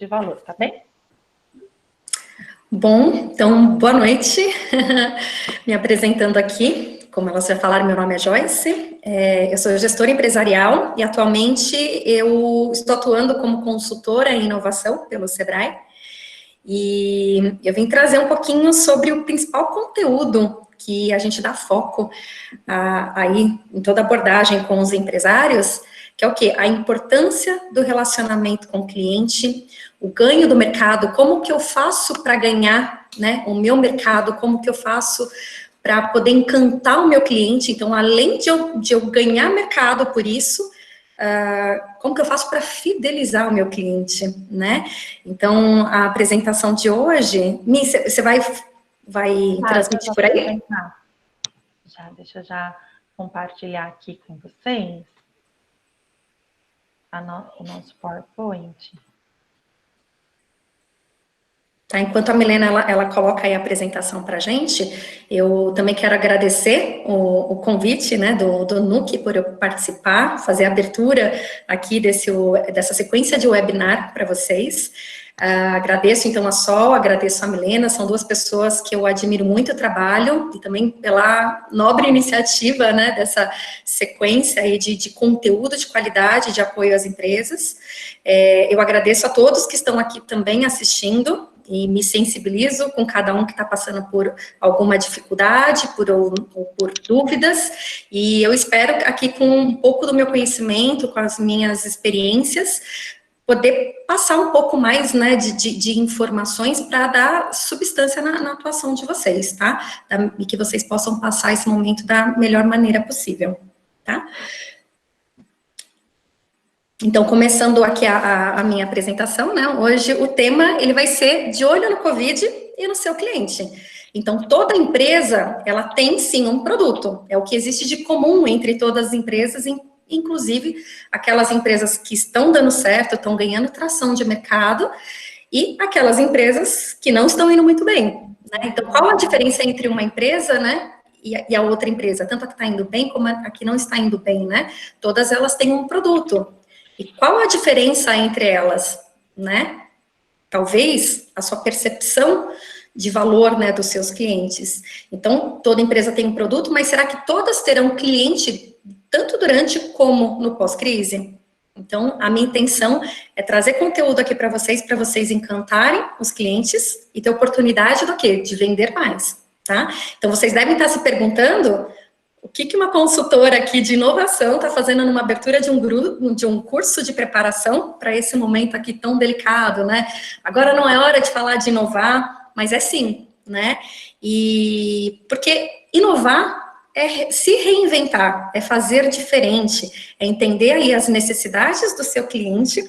de valor, tá bem? Bom, então, boa noite. Me apresentando aqui, como elas já falaram, meu nome é Joyce, eu sou gestora empresarial e atualmente eu estou atuando como consultora em inovação pelo Sebrae e eu vim trazer um pouquinho sobre o principal conteúdo que a gente dá foco aí em toda abordagem com os empresários, que é o quê? A importância do relacionamento com o cliente, o ganho do mercado, como que eu faço para ganhar, né, o meu mercado, como que eu faço para poder encantar o meu cliente. Então, além de eu ganhar mercado por isso, como que eu faço para fidelizar o meu cliente, né? Então, a apresentação de hoje, Mi, você vai transmitir por aí? Deixa eu já compartilhar aqui com vocês o nosso PowerPoint. Tá, enquanto a Milena, ela coloca aí a apresentação para a gente, eu também quero agradecer o convite, né, do NUC por eu participar, fazer a abertura aqui dessa sequência de webinar para vocês. Agradeço, então, a Sol, agradeço a Milena, são duas pessoas que eu admiro muito o trabalho e também pela nobre iniciativa, né, dessa sequência aí de conteúdo de qualidade, de apoio às empresas. Eu agradeço a todos que estão aqui também assistindo, e me sensibilizo com cada um que está passando por alguma dificuldade, por dúvidas, e eu espero aqui com um pouco do meu conhecimento, com as minhas experiências, poder passar um pouco mais, né, de informações para dar substância na atuação de vocês, tá? E que vocês possam passar esse momento da melhor maneira possível, tá? Então, começando aqui a minha apresentação, né, hoje o tema, ele vai ser de olho no Covid e no seu cliente. Então, toda empresa, ela tem sim um produto, é o que existe de comum entre todas as empresas, inclusive aquelas empresas que estão dando certo, estão ganhando tração de mercado, e aquelas empresas que não estão indo muito bem, né? Então, qual a diferença entre uma empresa, né, e a outra empresa? Tanto a que está indo bem, como a que não está indo bem, né? Todas elas têm um produto. E qual a diferença entre elas, né? Talvez a sua percepção de valor, né, dos seus clientes. Então, toda empresa tem um produto, mas será que todas terão cliente tanto durante como no pós-crise? Então, a minha intenção é trazer conteúdo aqui para vocês encantarem os clientes e ter oportunidade do quê? De vender mais, tá? Então, vocês devem estar se perguntando o que uma consultora aqui de inovação está fazendo numa abertura de um curso de preparação para esse momento aqui tão delicado, né? Agora não é hora de falar de inovar, mas é sim, né? E porque inovar é se reinventar, é fazer diferente, é entender aí as necessidades do seu cliente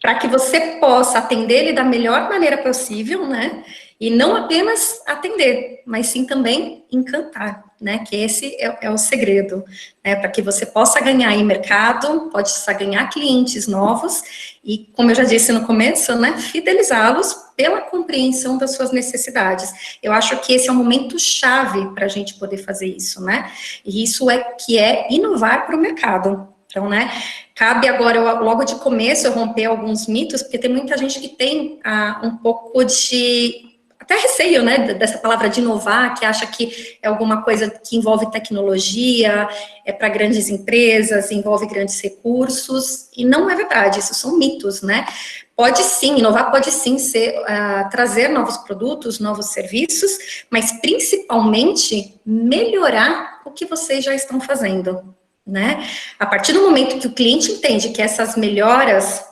para que você possa atender ele da melhor maneira possível, né? E não apenas atender, mas sim também encantar, né? Que esse é o segredo, né? Para que você possa ganhar em mercado, possa ganhar clientes novos e, como eu já disse no começo, né? Fidelizá-los pela compreensão das suas necessidades. Eu acho que esse é um momento chave para a gente poder fazer isso, né? E isso que é inovar para o mercado. Então, né, cabe agora, logo de começo, eu romper alguns mitos, porque tem muita gente que tem um pouco de até receio, né, dessa palavra de inovar, que acha que é alguma coisa que envolve tecnologia, é para grandes empresas, envolve grandes recursos, e não é verdade, isso são mitos, né? Pode sim, inovar pode sim ser trazer novos produtos, novos serviços, mas principalmente melhorar o que vocês já estão fazendo, né? A partir do momento que o cliente entende que essas melhoras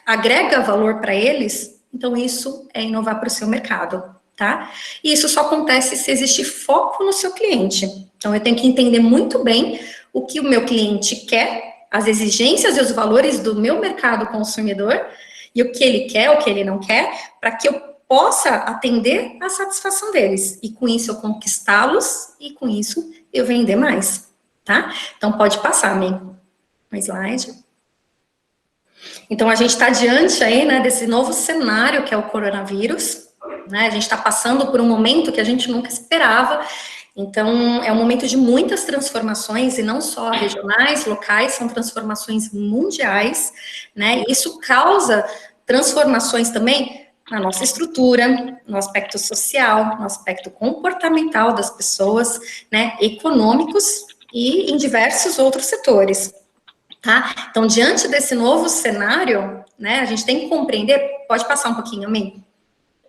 agrega valor para eles, então isso é inovar para o seu mercado, tá? E isso só acontece se existe foco no seu cliente. Então eu tenho que entender muito bem o que o meu cliente quer, as exigências e os valores do meu mercado consumidor, e o que ele quer, o que ele não quer, para que eu possa atender a satisfação deles. E com isso eu conquistá-los, e com isso eu vender mais, tá? Então pode passar, Mê. Um slide. Então, a gente está diante aí, né, desse novo cenário que é o coronavírus, né, a gente está passando por um momento que a gente nunca esperava, Então, é um momento de muitas transformações, e não só regionais, locais, são transformações mundiais, né? Isso causa transformações também na nossa estrutura, no aspecto social, no aspecto comportamental das pessoas, né? Econômicos e em diversos outros setores, tá? Então, diante desse novo cenário, né, a gente tem que compreender, pode passar um pouquinho, Amém?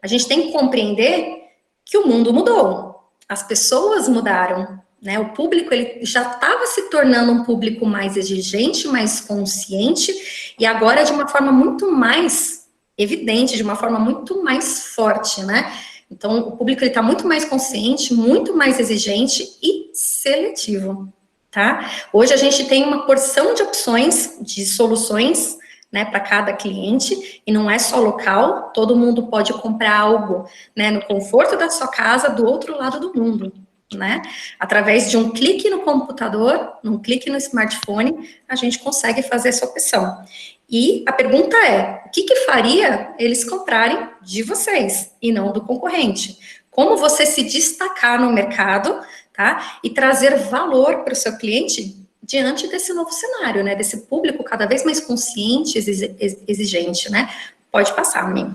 A gente tem que compreender que o mundo mudou. As pessoas mudaram, né? O público ele já estava se tornando um público mais exigente, mais consciente, e agora de uma forma muito mais evidente, de uma forma muito mais forte, né? Então, o público está muito mais consciente, muito mais exigente e seletivo, tá? Hoje a gente tem uma porção de opções, de soluções, né, para cada cliente, e não é só local, todo mundo pode comprar algo, né, no conforto da sua casa, do outro lado do mundo, né, através de um clique no computador, um clique no smartphone, a gente consegue fazer essa opção. E a pergunta é, o que faria eles comprarem de vocês, e não do concorrente? Como você se destacar no mercado, tá, e trazer valor para o seu cliente diante desse novo cenário, né, desse público cada vez mais consciente, exigente, né? Pode passar, amigo.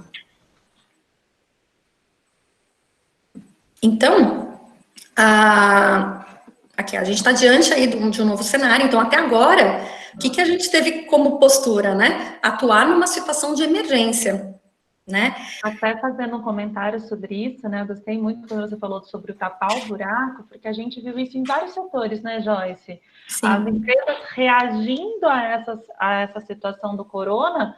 Então, aqui, a gente está diante aí de um novo cenário, então até agora, o que a gente teve como postura, né? Atuar numa situação de emergência, né? Até fazendo um comentário sobre isso, né? Eu gostei muito quando você falou sobre o tapar o buraco, porque a gente viu isso em vários setores, né, Joyce? Sim. As empresas reagindo a essa situação do corona,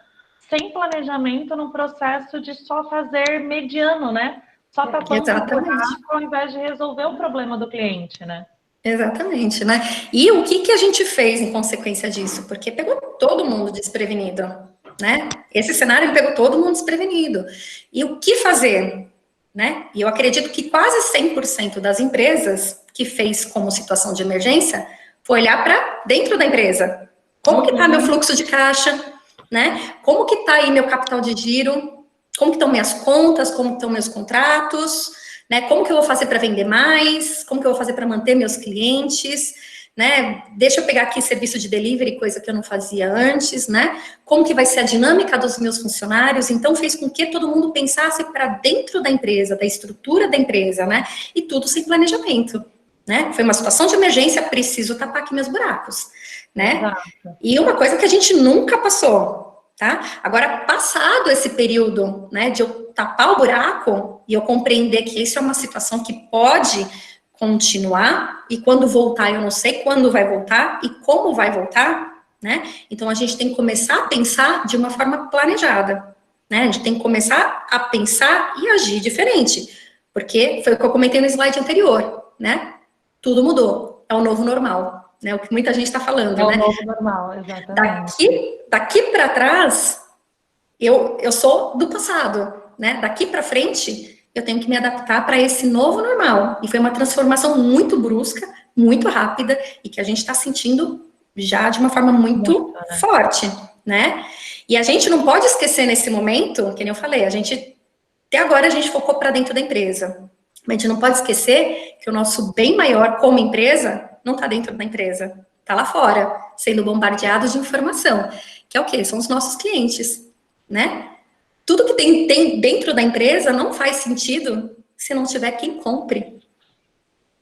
sem planejamento, num processo de só fazer mediano, né? Só tapando o buraco ao invés de resolver o problema do cliente, né? Exatamente, né? E o que a gente fez em consequência disso? Porque pegou todo mundo desprevenido, né? Esse cenário pegou todo mundo desprevenido. E o que fazer, né? E eu acredito que quase 100% das empresas que fez como situação de emergência foi olhar para dentro da empresa. Como que está meu fluxo de caixa, né? Como que está aí meu capital de giro? Como que estão minhas contas? Como que estão meus contratos? Né? Como que eu vou fazer para vender mais? Como que eu vou fazer para manter meus clientes? Né? Deixa eu pegar aqui serviço de delivery, coisa que eu não fazia antes, né? Como que vai ser a dinâmica dos meus funcionários? Então, fez com que todo mundo pensasse para dentro da empresa, da estrutura da empresa, né? E tudo sem planejamento, né? Foi uma situação de emergência, preciso tapar aqui meus buracos, né? Exato. E uma coisa que a gente nunca passou, tá? Agora, passado esse período, né, de eu tapar o buraco e eu compreender que isso é uma situação que pode continuar, e quando voltar, eu não sei quando vai voltar e como vai voltar, né? Então, a gente tem que começar a pensar de uma forma planejada, né? A gente tem que começar a pensar e agir diferente, porque foi o que eu comentei no slide anterior, né? Tudo mudou, é o novo normal, né? O que muita gente está falando, né? É o novo normal, exatamente. Daqui para trás, eu sou do passado, né? Daqui para frente, eu tenho que me adaptar para esse novo normal. E foi uma transformação muito brusca, muito rápida, e que a gente está sentindo já de uma forma muito forte, né? E a gente não pode esquecer nesse momento, que nem eu falei, até agora a gente focou para dentro da empresa. Mas a gente não pode esquecer que o nosso bem maior como empresa não está dentro da empresa, está lá fora, sendo bombardeado de informação. Que é o quê? São os nossos clientes, né? Tudo que tem dentro da empresa não faz sentido se não tiver quem compre,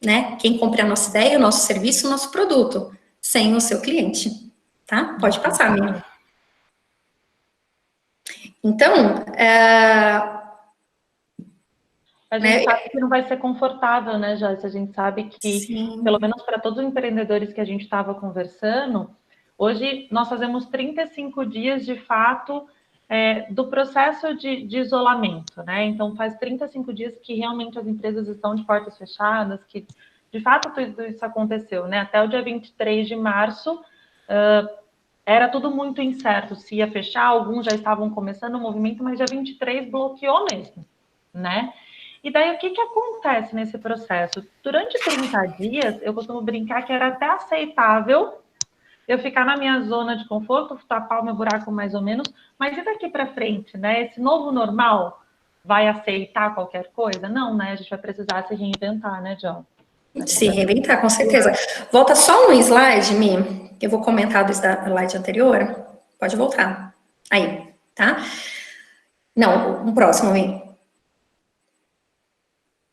né? Quem compre a nossa ideia, o nosso serviço, o nosso produto, sem o seu cliente, tá? Pode passar, amiga. Então, a gente sabe que não vai ser confortável, né, Joyce? A gente sabe que, sim, pelo menos para todos os empreendedores que a gente estava conversando, hoje nós fazemos 35 dias de fato do processo de isolamento, né? Então, faz 35 dias que realmente as empresas estão de portas fechadas, que de fato tudo isso aconteceu, né? Até o dia 23 de março, era tudo muito incerto se ia fechar, alguns já estavam começando o movimento, mas dia 23 bloqueou mesmo, né? E daí, o que acontece nesse processo? Durante 30 dias, eu costumo brincar que era até aceitável eu ficar na minha zona de conforto, tapar o meu buraco mais ou menos, mas e daqui para frente, né? Esse novo normal vai aceitar qualquer coisa? Não, né? A gente vai precisar se reinventar, né, John? Se reinventar, com certeza. Volta só um slide, Mi, que eu vou comentar do slide anterior. Pode voltar. Aí, tá? Não, um próximo, Mi.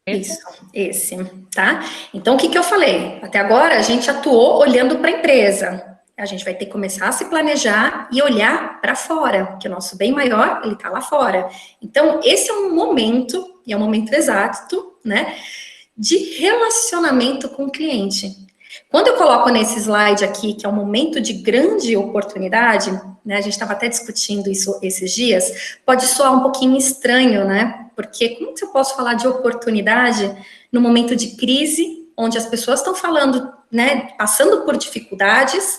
Isso, esse, tá? Então, o que eu falei? Até agora, a gente atuou olhando para a empresa. A gente vai ter que começar a se planejar e olhar para fora, que o nosso bem maior, ele está lá fora. Então, esse é um momento, e é um momento exato, né, de relacionamento com o cliente. Quando eu coloco nesse slide aqui, que é um momento de grande oportunidade, né, a gente estava até discutindo isso esses dias, pode soar um pouquinho estranho, né? Porque como que eu posso falar de oportunidade no momento de crise, onde as pessoas estão falando, né, passando por dificuldades,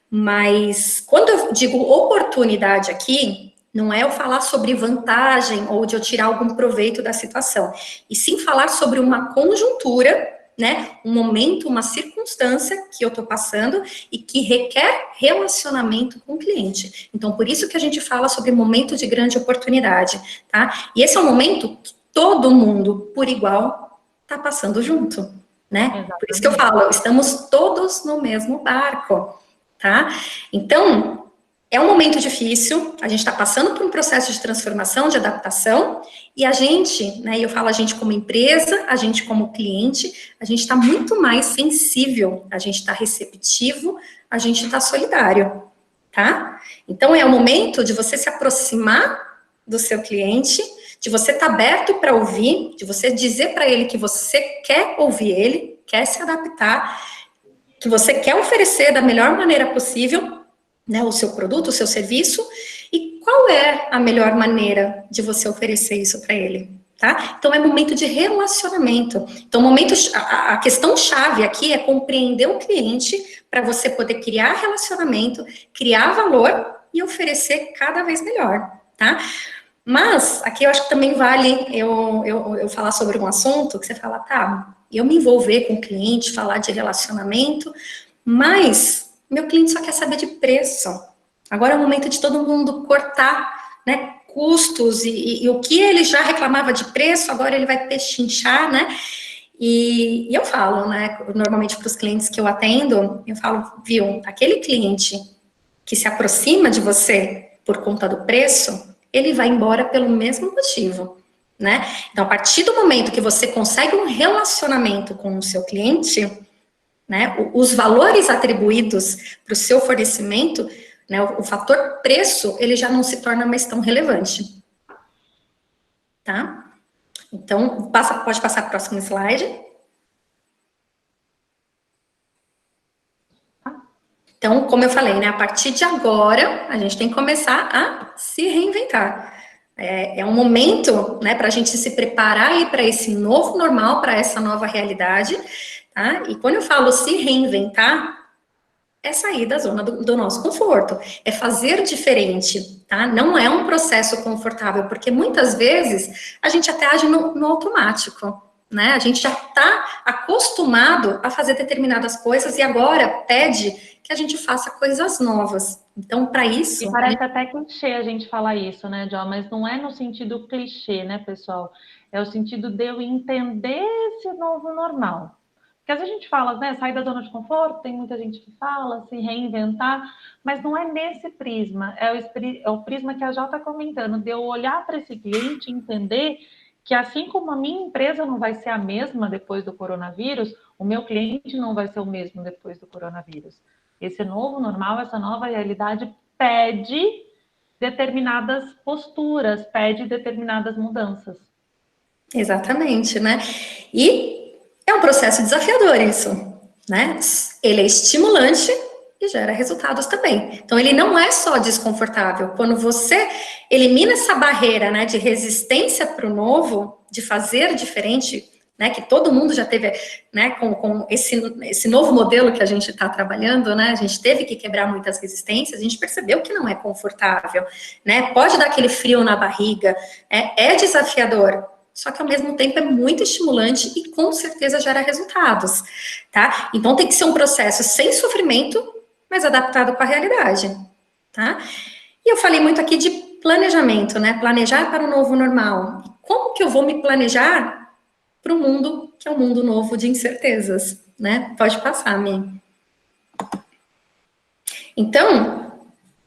mas quando eu digo oportunidade aqui, não é eu falar sobre vantagem ou de eu tirar algum proveito da situação, e sim falar sobre uma conjuntura, né, um momento, uma circunstância que eu estou passando e que requer relacionamento com o cliente. Então, por isso que a gente fala sobre momento de grande oportunidade, tá? E esse é um momento que todo mundo, por igual, está passando junto, né? Exatamente. Por isso que eu falo, estamos todos no mesmo barco, tá? Então, é um momento difícil, a gente está passando por um processo de transformação, de adaptação, e a gente, né, eu falo a gente como empresa, a gente como cliente, a gente está muito mais sensível, a gente está receptivo, a gente está solidário, tá? Então, é o momento de você se aproximar do seu cliente, de você estar aberto para ouvir, de você dizer para ele que você quer ouvir ele, quer se adaptar, que você quer oferecer da melhor maneira possível, né, o seu produto, o seu serviço, e qual é a melhor maneira de você oferecer isso para ele, tá? Então, é momento de relacionamento. Então, a questão chave aqui é compreender o cliente para você poder criar relacionamento, criar valor e oferecer cada vez melhor, tá? Mas, aqui eu acho que também vale eu falar sobre um assunto que você fala, tá, eu me envolver com o cliente, falar de relacionamento, mas meu cliente só quer saber de preço. Agora é o momento de todo mundo cortar, né, custos e o que ele já reclamava de preço, agora ele vai pechinchar, né? E eu falo, né, normalmente para os clientes que eu atendo, eu falo, viu, aquele cliente que se aproxima de você por conta do preço, ele vai embora pelo mesmo motivo, né? Então, a partir do momento que você consegue um relacionamento com o seu cliente, né, os valores atribuídos para o seu fornecimento, né, o fator preço, ele já não se torna mais tão relevante. Tá? Então, pode passar para o próximo slide. Então, como eu falei, né, a partir de agora, a gente tem que começar a se reinventar. É um momento, né, para a gente se preparar para esse novo normal, para essa nova realidade, tá? E quando eu falo se reinventar, é sair da zona do nosso conforto, é fazer diferente, tá? Não é um processo confortável, porque muitas vezes a gente até age no automático, né? A gente já está acostumado a fazer determinadas coisas e agora pede que a gente faça coisas novas. Então, para isso... E parece até clichê a gente falar isso, né, Jo? Mas não é no sentido clichê, né, pessoal? É o sentido de eu entender esse novo normal. Porque às vezes a gente fala, né, sair da zona de conforto, tem muita gente que fala, se reinventar, mas não é nesse prisma, é o prisma que a Jo está comentando, de eu olhar para esse cliente e entender que assim como a minha empresa não vai ser a mesma depois do coronavírus, o meu cliente não vai ser o mesmo depois do coronavírus. Esse novo normal, essa nova realidade pede determinadas posturas, pede determinadas mudanças. Exatamente, né? E é um processo desafiador isso, né? Ele é estimulante e gera resultados também. Então, ele não é só desconfortável. Quando você elimina essa barreira, né, de resistência para o novo, de fazer diferente, né, que todo mundo já teve, né, com esse novo modelo que a gente está trabalhando, né, a gente teve que quebrar muitas resistências, a gente percebeu que não é confortável, né, pode dar aquele frio na barriga, é desafiador, só que ao mesmo tempo é muito estimulante e com certeza gera resultados, tá? Então tem que ser um processo sem sofrimento, mas adaptado com a realidade, tá? E eu falei muito aqui de planejamento, né? Planejar para o novo normal. Como que eu vou me planejar para o mundo que é um mundo novo de incertezas, né? Pode passar, Mi. Então,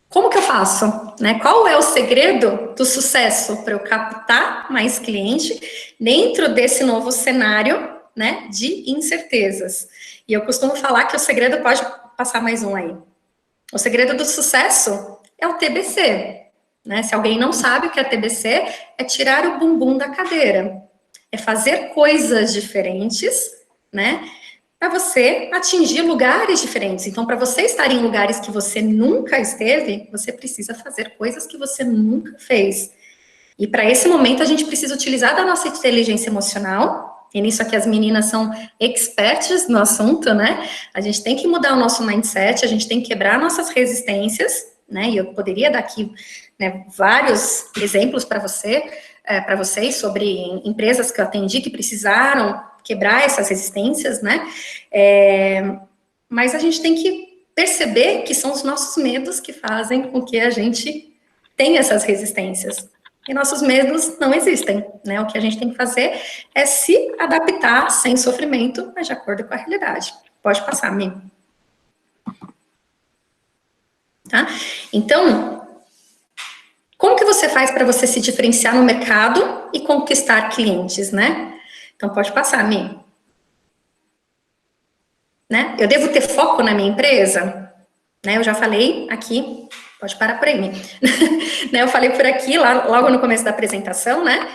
como que eu faço? Né? Qual é o segredo do sucesso para eu captar mais cliente dentro desse novo cenário, né, de incertezas? E eu costumo falar que o segredo, pode passar mais um aí. O segredo do sucesso é o TBC. Né? Se alguém não sabe o que é TBC, é tirar o bumbum da cadeira. É fazer coisas diferentes, né? Para você atingir lugares diferentes. Então, para você estar em lugares que você nunca esteve, você precisa fazer coisas que você nunca fez. E para esse momento, a gente precisa utilizar da nossa inteligência emocional. E nisso aqui as meninas são expertas no assunto, né? A gente tem que mudar o nosso mindset, a gente tem que quebrar nossas resistências, né? E eu poderia dar aqui, né, vários exemplos para vocês sobre empresas que eu atendi que precisaram quebrar essas resistências, né? Mas a gente tem que perceber que são os nossos medos que fazem com que a gente tenha essas resistências. E nossos medos não existem, né? O que a gente tem que fazer é se adaptar sem sofrimento, mas de acordo com a realidade. Pode passar, Mi. Tá? Então, como que você faz para você se diferenciar no mercado e conquistar clientes, né? Então, pode passar, Mi. Né? Eu devo ter foco na minha empresa? Né? Eu já falei aqui, pode parar por aí, Mi. Né? Eu falei por aqui, logo no começo da apresentação, né?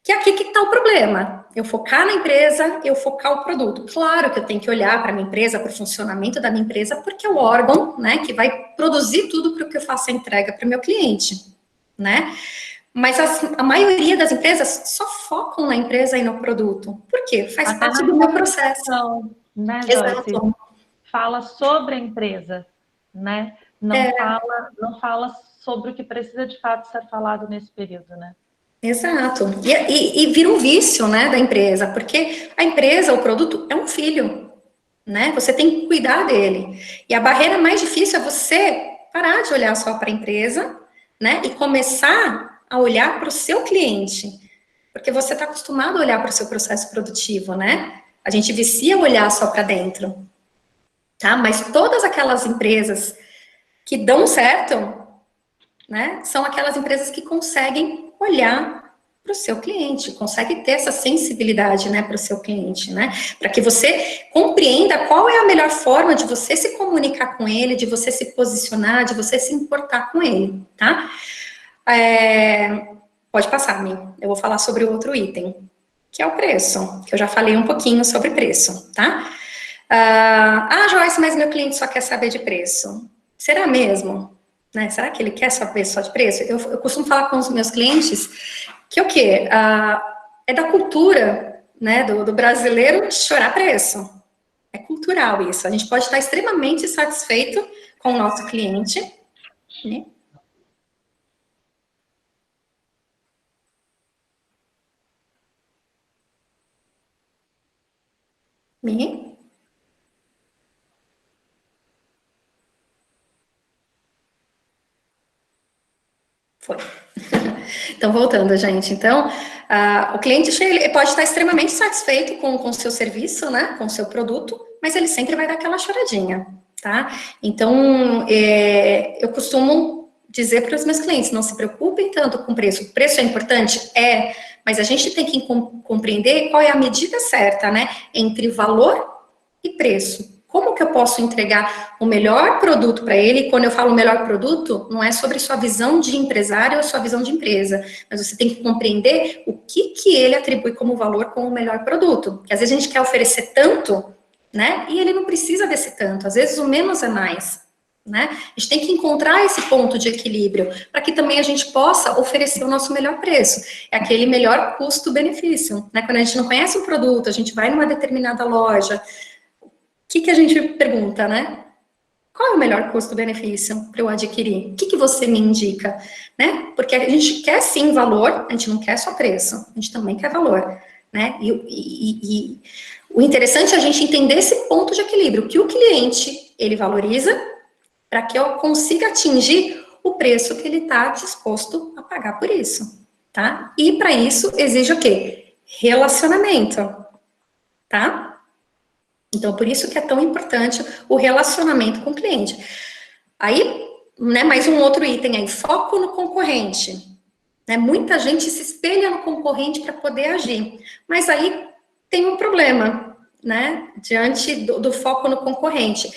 Que aqui que está o problema. Eu focar na empresa, eu focar o produto. Claro que eu tenho que olhar para a minha empresa, para o funcionamento da minha empresa, porque é o órgão, né, que vai produzir tudo para que eu faça a entrega para o meu cliente, né? Mas a maioria das empresas só focam na empresa e no produto. Por quê? Faz parte do meu processo. Né, Joyce? Fala sobre a empresa, né? Não fala sobre o que precisa de fato ser falado nesse período, né? Exato. E vira um vício, né, da empresa, porque a empresa, o produto, é um filho, né? Você tem que cuidar dele. E a barreira mais difícil é você parar de olhar só para a empresa, né, e começar a olhar para o seu cliente, porque você está acostumado a olhar para o seu processo produtivo, né? A gente vicia olhar só para dentro, tá? Mas todas aquelas empresas que dão certo, né, são aquelas empresas que conseguem olhar para o seu cliente, conseguem ter essa sensibilidade, né, para o seu cliente, né, para que você compreenda qual é a melhor forma de você se comunicar com ele, de você se posicionar, de você se importar com ele, tá? Pode passar, Mi. Eu vou falar sobre o outro item, que é o preço, que eu já falei um pouquinho sobre preço, tá? Joyce, mas meu cliente só quer saber de preço. Será mesmo? Né? Será que ele quer saber só de preço? Eu costumo falar com os meus clientes que o quê? É da cultura, né, do brasileiro chorar preço. É cultural isso. A gente pode estar extremamente satisfeito com o nosso cliente, né? Foi. Então, voltando, gente. Então, o cliente ele pode estar extremamente satisfeito com o seu serviço, né, com o seu produto, mas ele sempre vai dar aquela choradinha, tá? Então, eu costumo dizer para os meus clientes, não se preocupem tanto com o preço. O preço é importante? É, mas a gente tem que compreender qual é a medida certa, né, entre valor e preço. Como que eu posso entregar o melhor produto para ele? E quando eu falo melhor produto, não é sobre sua visão de empresário ou sua visão de empresa, mas você tem que compreender o que ele atribui como valor como o melhor produto. Porque às vezes a gente quer oferecer tanto, né? E ele não precisa desse tanto. Às vezes o menos é mais, né? A gente tem que encontrar esse ponto de equilíbrio para que também a gente possa oferecer o nosso melhor preço. É aquele melhor custo-benefício, né? Quando a gente não conhece um produto, a gente vai numa determinada loja, o que a gente pergunta, né? Qual é o melhor custo-benefício para eu adquirir? O que você me indica? Né? Porque a gente quer sim valor, a gente não quer só preço, a gente também quer valor, né? E o interessante é a gente entender esse ponto de equilíbrio, que o cliente, ele valoriza para que eu consiga atingir o preço que ele está disposto a pagar por isso, tá? E para isso exige o quê? Relacionamento, tá? Então, por isso que é tão importante o relacionamento com o cliente. Aí, né, mais um outro item aí, foco no concorrente. Né? Muita gente se espelha no concorrente para poder agir, mas aí tem um problema, né, diante do foco no concorrente,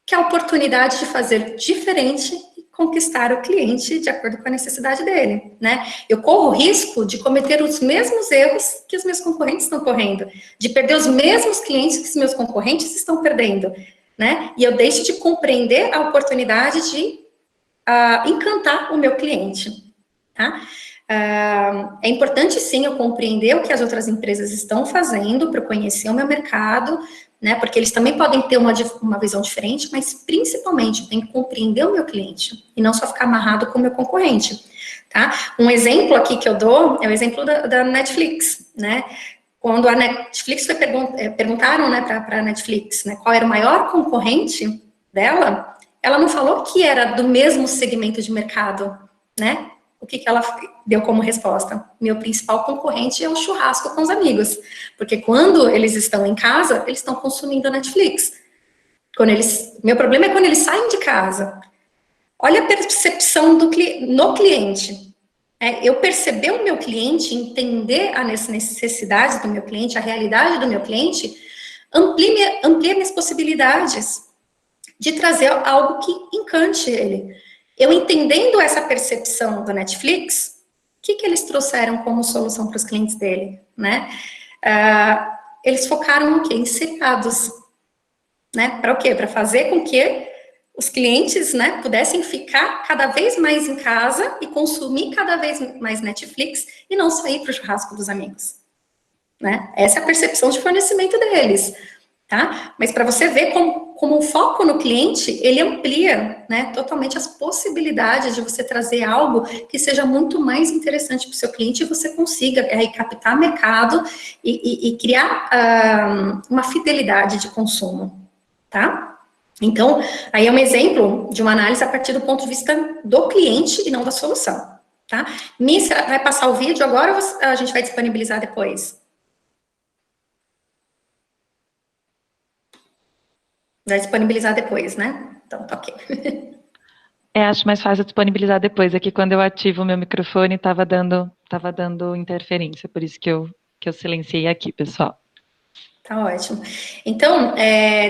que é a oportunidade de fazer diferente e conquistar o cliente de acordo com a necessidade dele, né? Eu corro o risco de cometer os mesmos erros que os meus concorrentes estão correndo, de perder os mesmos clientes que os meus concorrentes estão perdendo, né? E eu deixo de compreender a oportunidade de encantar o meu cliente, tá? É importante, sim, eu compreender o que as outras empresas estão fazendo para eu conhecer o meu mercado, né, porque eles também podem ter uma visão diferente, mas principalmente eu tenho que compreender o meu cliente e não só ficar amarrado com o meu concorrente, tá? Um exemplo aqui que eu dou é o exemplo da Netflix, né? Quando a Netflix perguntaram, né, para a Netflix, né, qual era o maior concorrente dela, ela não falou que era do mesmo segmento de mercado, né? O que ela deu como resposta? Meu principal concorrente é o churrasco com os amigos. Porque quando eles estão em casa, eles estão consumindo a Netflix. Meu problema é quando eles saem de casa. Olha a percepção no cliente. Eu perceber o meu cliente, entender as necessidades do meu cliente, a realidade do meu cliente, amplia minhas possibilidades de trazer algo que encante ele. Eu entendendo essa percepção do Netflix, o que eles trouxeram como solução para os clientes dele, né? Eles focaram no quê? Em seriados, né? Para o quê? Para fazer com que os clientes, né, pudessem ficar cada vez mais em casa e consumir cada vez mais Netflix e não sair para o churrasco dos amigos, né? Essa é a percepção de fornecimento deles, tá? Mas para você ver como o foco no cliente, ele amplia, né, totalmente as possibilidades de você trazer algo que seja muito mais interessante para o seu cliente e você consiga captar mercado e criar uma fidelidade de consumo, tá? Então, aí é um exemplo de uma análise a partir do ponto de vista do cliente e não da solução, tá? Miss, vai passar o vídeo agora ou a gente vai disponibilizar depois? Vai disponibilizar depois, né? Então, tá ok. Acho mais fácil disponibilizar depois. Aqui, quando eu ativo o meu microfone, estava dando interferência, por isso que eu silenciei aqui, pessoal. Tá ótimo. Então,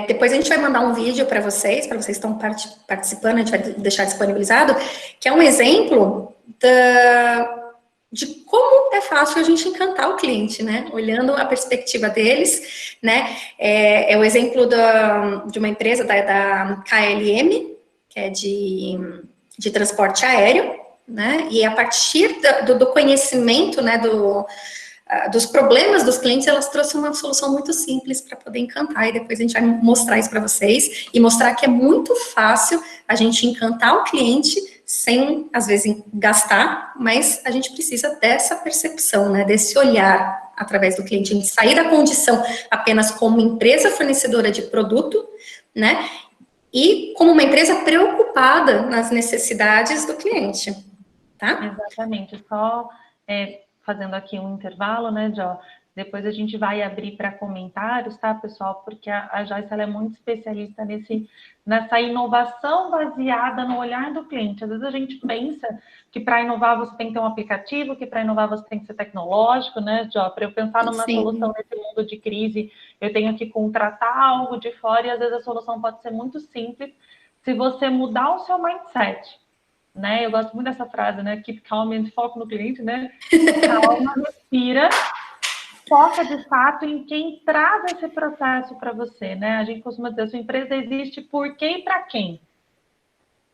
depois a gente vai mandar um vídeo para vocês estão participando, a gente vai deixar disponibilizado, que é um exemplo de como é fácil a gente encantar o cliente, né? Olhando a perspectiva deles, né? É o exemplo de uma empresa da KLM, que é de transporte aéreo, né? E a partir do conhecimento, né, dos problemas dos clientes, elas trouxeram uma solução muito simples para poder encantar, e depois a gente vai mostrar isso para vocês, e mostrar que é muito fácil a gente encantar o cliente, sem, às vezes, gastar, mas a gente precisa dessa percepção, né, desse olhar através do cliente, a gente sair da condição apenas como empresa fornecedora de produto, né, e como uma empresa preocupada nas necessidades do cliente, tá? Exatamente, só fazendo aqui um intervalo, né, Jó? Depois a gente vai abrir para comentários, tá, pessoal? Porque a Joyce, ela é muito especialista nessa inovação baseada no olhar do cliente. Às vezes a gente pensa que para inovar você tem que ter um aplicativo, que para inovar você tem que ser tecnológico, né, Jó? Para eu pensar numa solução nesse mundo de crise, eu tenho que contratar algo de fora, e às vezes a solução pode ser muito simples se você mudar o seu mindset, né? Eu gosto muito dessa frase, né? Keep calm and foco no cliente, né? Calma, respira, foca de fato em quem traz esse processo para você, né? A gente costuma dizer, a sua empresa existe por quê e para quem?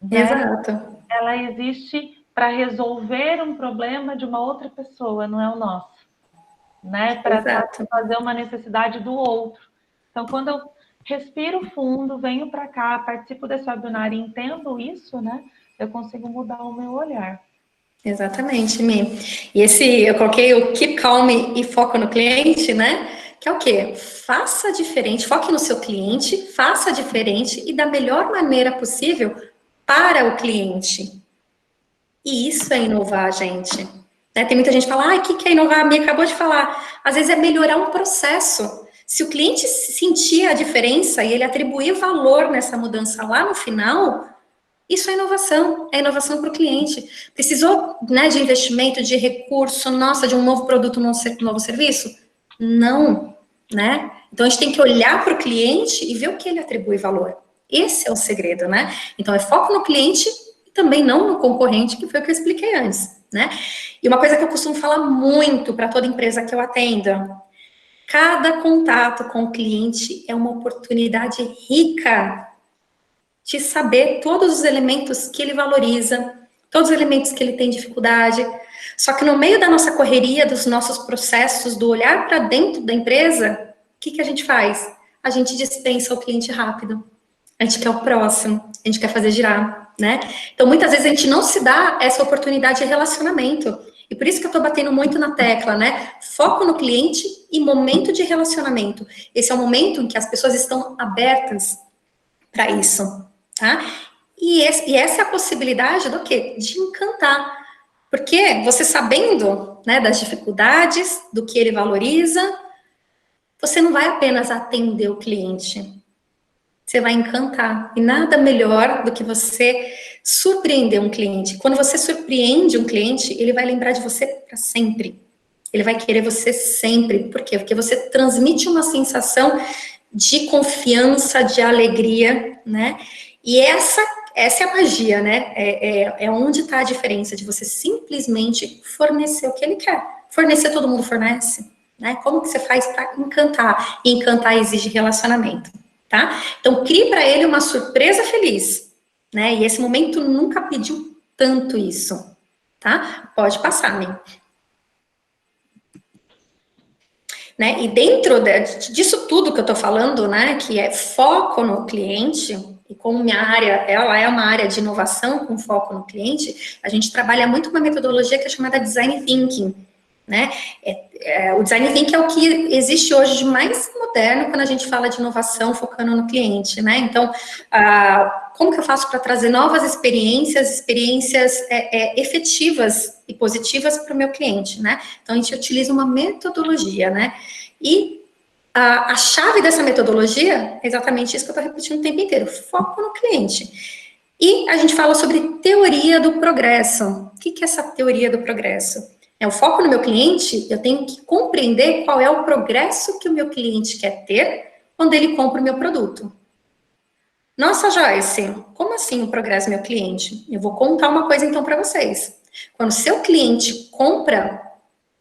Né? Exato. Ela existe para resolver um problema de uma outra pessoa, não é o nosso, né? Para fazer uma necessidade do outro. Então, quando eu respiro fundo, venho para cá, participo desse webinar e entendo isso, né? Eu consigo mudar o meu olhar. Exatamente, Mi. E eu coloquei o keep calm e foco no cliente, né? Que é o quê? Faça diferente, foque no seu cliente, faça diferente e da melhor maneira possível para o cliente. E isso é inovar, gente. Né? Tem muita gente que fala, o que é inovar? A Mia acabou de falar. Às vezes é melhorar um processo. Se o cliente sentir a diferença e ele atribuir valor nessa mudança lá no final, isso é inovação para o cliente. Precisou, né, de investimento, de recurso, nossa, de um novo produto, um novo serviço? Não, né? Então, a gente tem que olhar para o cliente e ver o que ele atribui valor. Esse é o segredo, né? Então, é foco no cliente e também não no concorrente, que foi o que eu expliquei antes, né? E uma coisa que eu costumo falar muito para toda empresa que eu atendo, cada contato com o cliente é uma oportunidade rica de saber todos os elementos que ele valoriza, todos os elementos que ele tem dificuldade. Só que no meio da nossa correria, dos nossos processos, do olhar para dentro da empresa, o que a gente faz? A gente dispensa o cliente rápido. A gente quer o próximo, a gente quer fazer girar, né? Então, muitas vezes a gente não se dá essa oportunidade de relacionamento. E por isso que eu estou batendo muito na tecla, né? Foco no cliente e momento de relacionamento. Esse é o momento em que as pessoas estão abertas para isso, tá? E essa é a possibilidade do quê? De encantar. Porque você sabendo, né, das dificuldades, do que ele valoriza, você não vai apenas atender o cliente, você vai encantar. E nada melhor do que você surpreender um cliente. Quando você surpreende um cliente, ele vai lembrar de você para sempre. Ele vai querer você sempre. Por quê? Porque você transmite uma sensação de confiança, de alegria, né? E essa é a magia, né? É onde está a diferença de você simplesmente fornecer o que ele quer. Fornecer, todo mundo fornece, né? Como que você faz para encantar? E encantar exige relacionamento, tá? Então, crie para ele uma surpresa feliz, né? E esse momento nunca pediu tanto isso, tá? Pode passar, Mim. Né? E dentro disso tudo que eu estou falando, né, que é foco no cliente, e como minha área, ela é uma área de inovação com foco no cliente, a gente trabalha muito uma metodologia que é chamada Design Thinking, né? O Design Thinking é o que existe hoje de mais moderno quando a gente fala de inovação focando no cliente, né? Então, como que eu faço para trazer novas experiências efetivas e positivas para o meu cliente, né? Então, a gente utiliza uma metodologia, né? E a chave dessa metodologia é exatamente isso que eu estou repetindo o tempo inteiro, foco no cliente. E a gente fala sobre teoria do progresso. O que é essa teoria do progresso? É o foco no meu cliente, eu tenho que compreender qual é o progresso que o meu cliente quer ter quando ele compra o meu produto. Nossa, Joyce, como assim o progresso do meu cliente? Eu vou contar uma coisa então para vocês. Quando seu cliente compra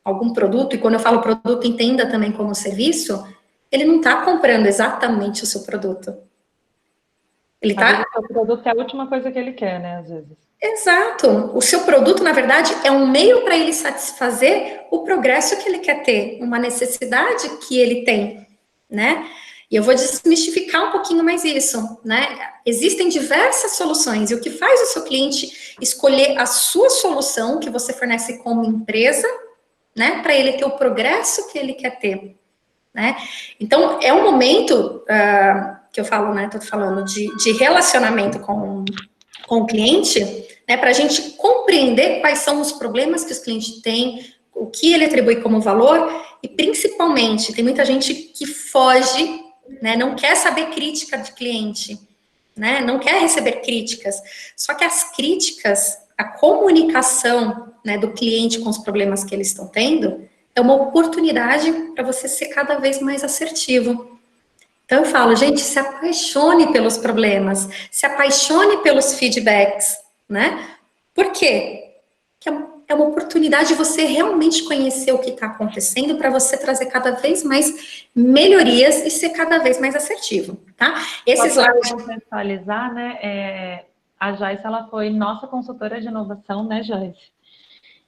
algum produto, e quando eu falo produto, entenda também como serviço, ele não está comprando exatamente o seu produto. Ele está... O produto é a última coisa que ele quer, né, às vezes. Exato. O seu produto, na verdade, é um meio para ele satisfazer o progresso que ele quer ter, uma necessidade que ele tem, né? E eu vou desmistificar um pouquinho mais isso, né? Existem diversas soluções, e o que faz o seu cliente escolher a sua solução que você fornece como empresa, né? Para ele ter o progresso que ele quer ter, né? Então, é um momento que eu falo, né? Estou falando de relacionamento com o cliente, né, para a gente compreender quais são os problemas que os clientes têm, o que ele atribui como valor, e principalmente, tem muita gente que foge, né, não quer saber crítica de cliente, né, não quer receber críticas, só que as críticas, a comunicação, né, do cliente com os problemas que eles estão tendo, é uma oportunidade para você ser cada vez mais assertivo. Então, eu falo, gente, se apaixone pelos problemas, se apaixone pelos feedbacks, né? Por quê? Porque é uma oportunidade de você realmente conhecer o que está acontecendo para você trazer cada vez mais melhorias e ser cada vez mais assertivo, tá? Esses slides... Para contextualizar, né, a Joyce, ela foi nossa consultora de inovação, né, Joyce?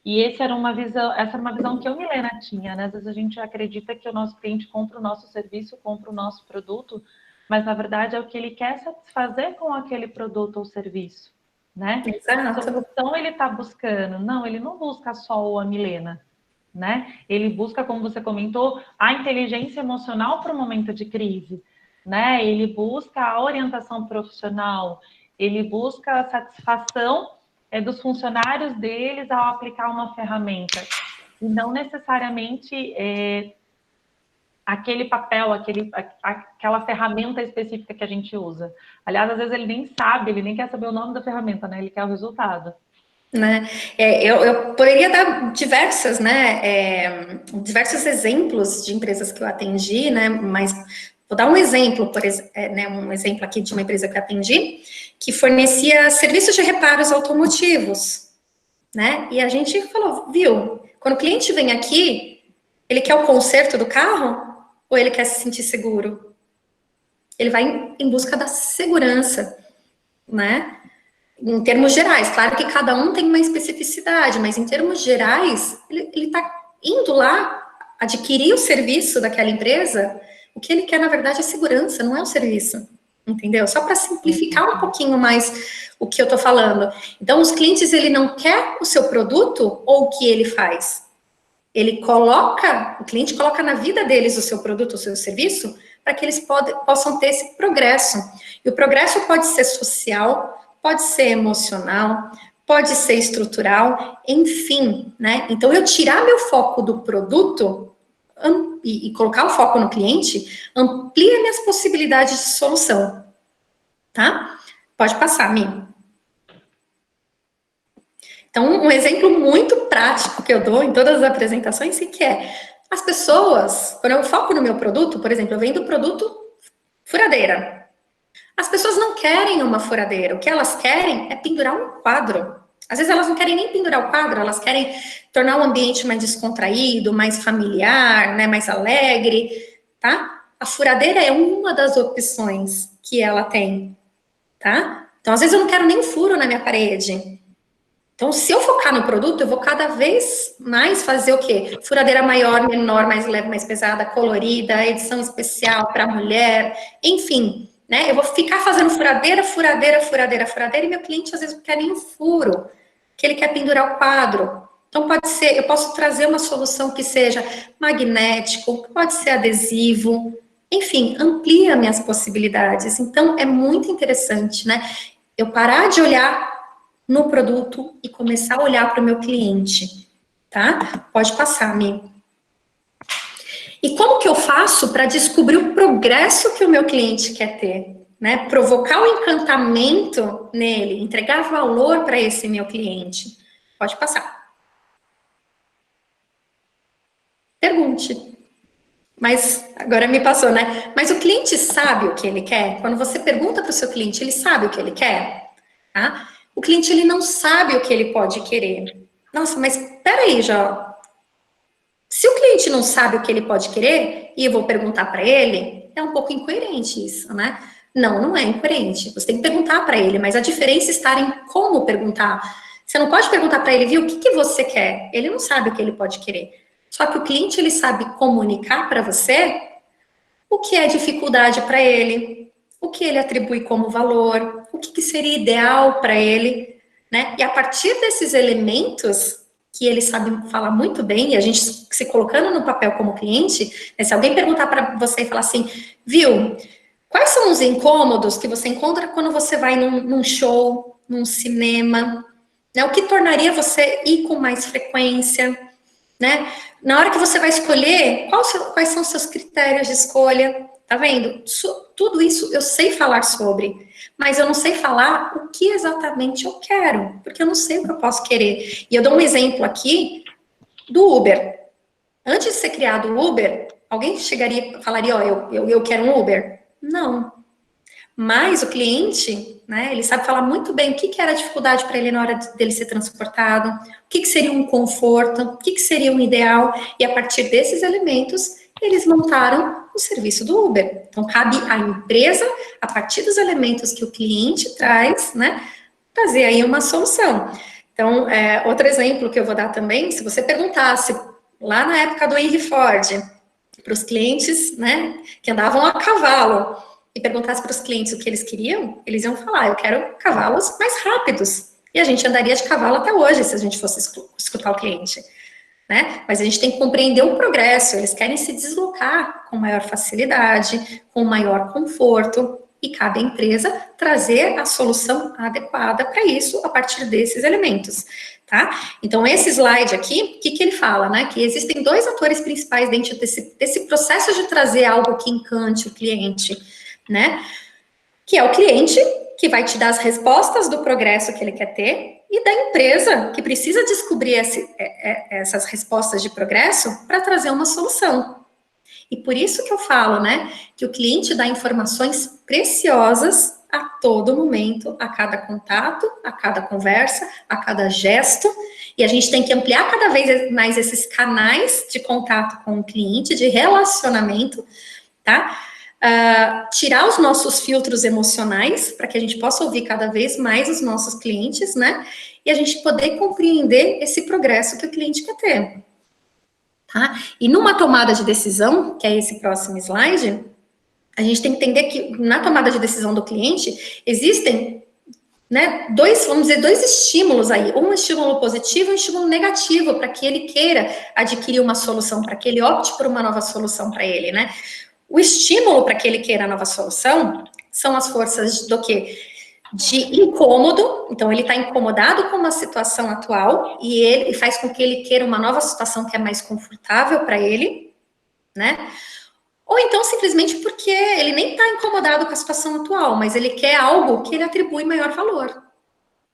E essa era uma visão que eu e Milena tinha, né? Às vezes a gente acredita que o nosso cliente compra o nosso serviço, compra o nosso produto, mas na verdade é o que ele quer satisfazer com aquele produto ou serviço, né? Exato. Que solução ele está buscando? Não, ele não busca só a Milena, né? Ele busca, como você comentou, a inteligência emocional para o momento de crise, né? Ele busca a orientação profissional, ele busca a satisfação dos funcionários deles ao aplicar uma ferramenta. E não necessariamente aquele papel, aquela ferramenta específica que a gente usa. Aliás, às vezes ele nem sabe, ele nem quer saber o nome da ferramenta, né? Ele quer o resultado. Né? Eu poderia dar diversos diversos exemplos de empresas que eu atendi, né? Mas vou dar um exemplo, um exemplo aqui de uma empresa que eu atendi, que fornecia serviços de reparos automotivos, né? E a gente falou, viu, quando o cliente vem aqui, ele quer o conserto do carro ou ele quer se sentir seguro? Ele vai em busca da segurança, né? Em termos gerais, claro que cada um tem uma especificidade, mas em termos gerais, ele está indo lá adquirir o serviço daquela empresa, o que ele quer, na verdade, é segurança, não é o serviço, entendeu? Só para simplificar um pouquinho mais o que eu estou falando. Então, os clientes, ele não quer o seu produto ou o que ele faz. O cliente coloca na vida deles o seu produto, o seu serviço, para que eles possam ter esse progresso. E o progresso pode ser social, pode ser emocional, pode ser estrutural, enfim, né? Então, eu tirar meu foco do produto e colocar o foco no cliente, amplia minhas possibilidades de solução, tá? Pode passar, Mi. Então, um exemplo muito prático que eu dou em todas as apresentações, que é, as pessoas, quando eu foco no meu produto, por exemplo, eu vendo o produto furadeira. As pessoas não querem uma furadeira, o que elas querem é pendurar um quadro. Às vezes elas não querem nem pendurar o quadro, elas querem tornar o ambiente mais descontraído, mais familiar, né, mais alegre, tá? A furadeira é uma das opções que ela tem, tá? Então, às vezes eu não quero nem um furo na minha parede. Então, se eu focar no produto, eu vou cada vez mais fazer o quê? Furadeira maior, menor, mais leve, mais pesada, colorida, edição especial para mulher, enfim, né? Eu vou ficar fazendo furadeira, furadeira, furadeira, furadeira, e meu cliente às vezes não quer nem um furo, que ele quer pendurar o quadro. Então, pode ser, eu posso trazer uma solução que seja magnético, pode ser adesivo, enfim, amplia minhas possibilidades. Então, é muito interessante, né? Eu parar de olhar no produto e começar a olhar para o meu cliente, tá? Pode passar, amigo. E como que eu faço para descobrir o progresso que o meu cliente quer ter, né? Provocar o encantamento nele, entregar valor para esse meu cliente. Pode passar. Pergunte. Mas agora me passou, né? Mas o cliente sabe o que ele quer? Quando você pergunta para o seu cliente, ele sabe o que ele quer? Tá? O cliente, ele não sabe o que ele pode querer. Nossa, mas peraí, Jó. Se o cliente não sabe o que ele pode querer, e eu vou perguntar para ele, é um pouco incoerente isso, né? Não, não é incoerente. Você tem que perguntar para ele, mas a diferença está em como perguntar. Você não pode perguntar para ele, viu, o que você quer? Ele não sabe o que ele pode querer. Só que o cliente, ele sabe comunicar para você o que é dificuldade para ele, o que ele atribui como valor, o que seria ideal para ele, né? E a partir desses elementos que ele sabe falar muito bem, e a gente se colocando no papel como cliente, né, se alguém perguntar para você e falar assim, viu, quais são os incômodos que você encontra quando você vai num show, num cinema, né? O que tornaria você ir com mais frequência, né? Na hora que você vai escolher, quais são os seus critérios de escolha? Tá vendo? Tudo isso eu sei falar sobre, mas eu não sei falar o que exatamente eu quero, porque eu não sei o que eu posso querer. E eu dou um exemplo aqui do Uber. Antes de ser criado o Uber, alguém chegaria e falaria, ó, eu quero um Uber? Não. Mas o cliente, né, ele sabe falar muito bem o que era a dificuldade para ele na hora dele ser transportado, o que seria um conforto, o que seria um ideal, e a partir desses elementos, eles montaram o serviço do Uber. Então, cabe à empresa, a partir dos elementos que o cliente traz, né, trazer aí uma solução. Então, outro exemplo que eu vou dar também, se você perguntasse, lá na época do Henry Ford, para os clientes, né, que andavam a cavalo, e perguntasse para os clientes o que eles queriam, eles iam falar, eu quero cavalos mais rápidos. E a gente andaria de cavalo até hoje, se a gente fosse escutar o cliente, né? Mas a gente tem que compreender o progresso, eles querem se deslocar com maior facilidade, com maior conforto, e cabe à empresa trazer a solução adequada para isso a partir desses elementos, tá? Então, esse slide aqui, o que ele fala, né? Que existem 2 atores principais dentro desse processo de trazer algo que encante o cliente, né? Que é o cliente, que vai te dar as respostas do progresso que ele quer ter, e da empresa, que precisa descobrir essas respostas de progresso para trazer uma solução. E por isso que eu falo, né, que o cliente dá informações preciosas a todo momento, a cada contato, a cada conversa, a cada gesto, e a gente tem que ampliar cada vez mais esses canais de contato com o cliente, de relacionamento, tá? Tirar os nossos filtros emocionais, para que a gente possa ouvir cada vez mais os nossos clientes, né? E a gente poder compreender esse progresso que o cliente quer ter. Tá? E numa tomada de decisão, que é esse próximo slide, a gente tem que entender que na tomada de decisão do cliente, existem, né, dois estímulos aí, um estímulo positivo e um estímulo negativo, para que ele queira adquirir uma solução, para que ele opte por uma nova solução para ele, né? O estímulo para que ele queira a nova solução são as forças do quê? De incômodo, então ele está incomodado com uma situação atual e ele faz com que ele queira uma nova situação que é mais confortável para ele, né? Ou então simplesmente porque ele nem está incomodado com a situação atual, mas ele quer algo que ele atribui maior valor,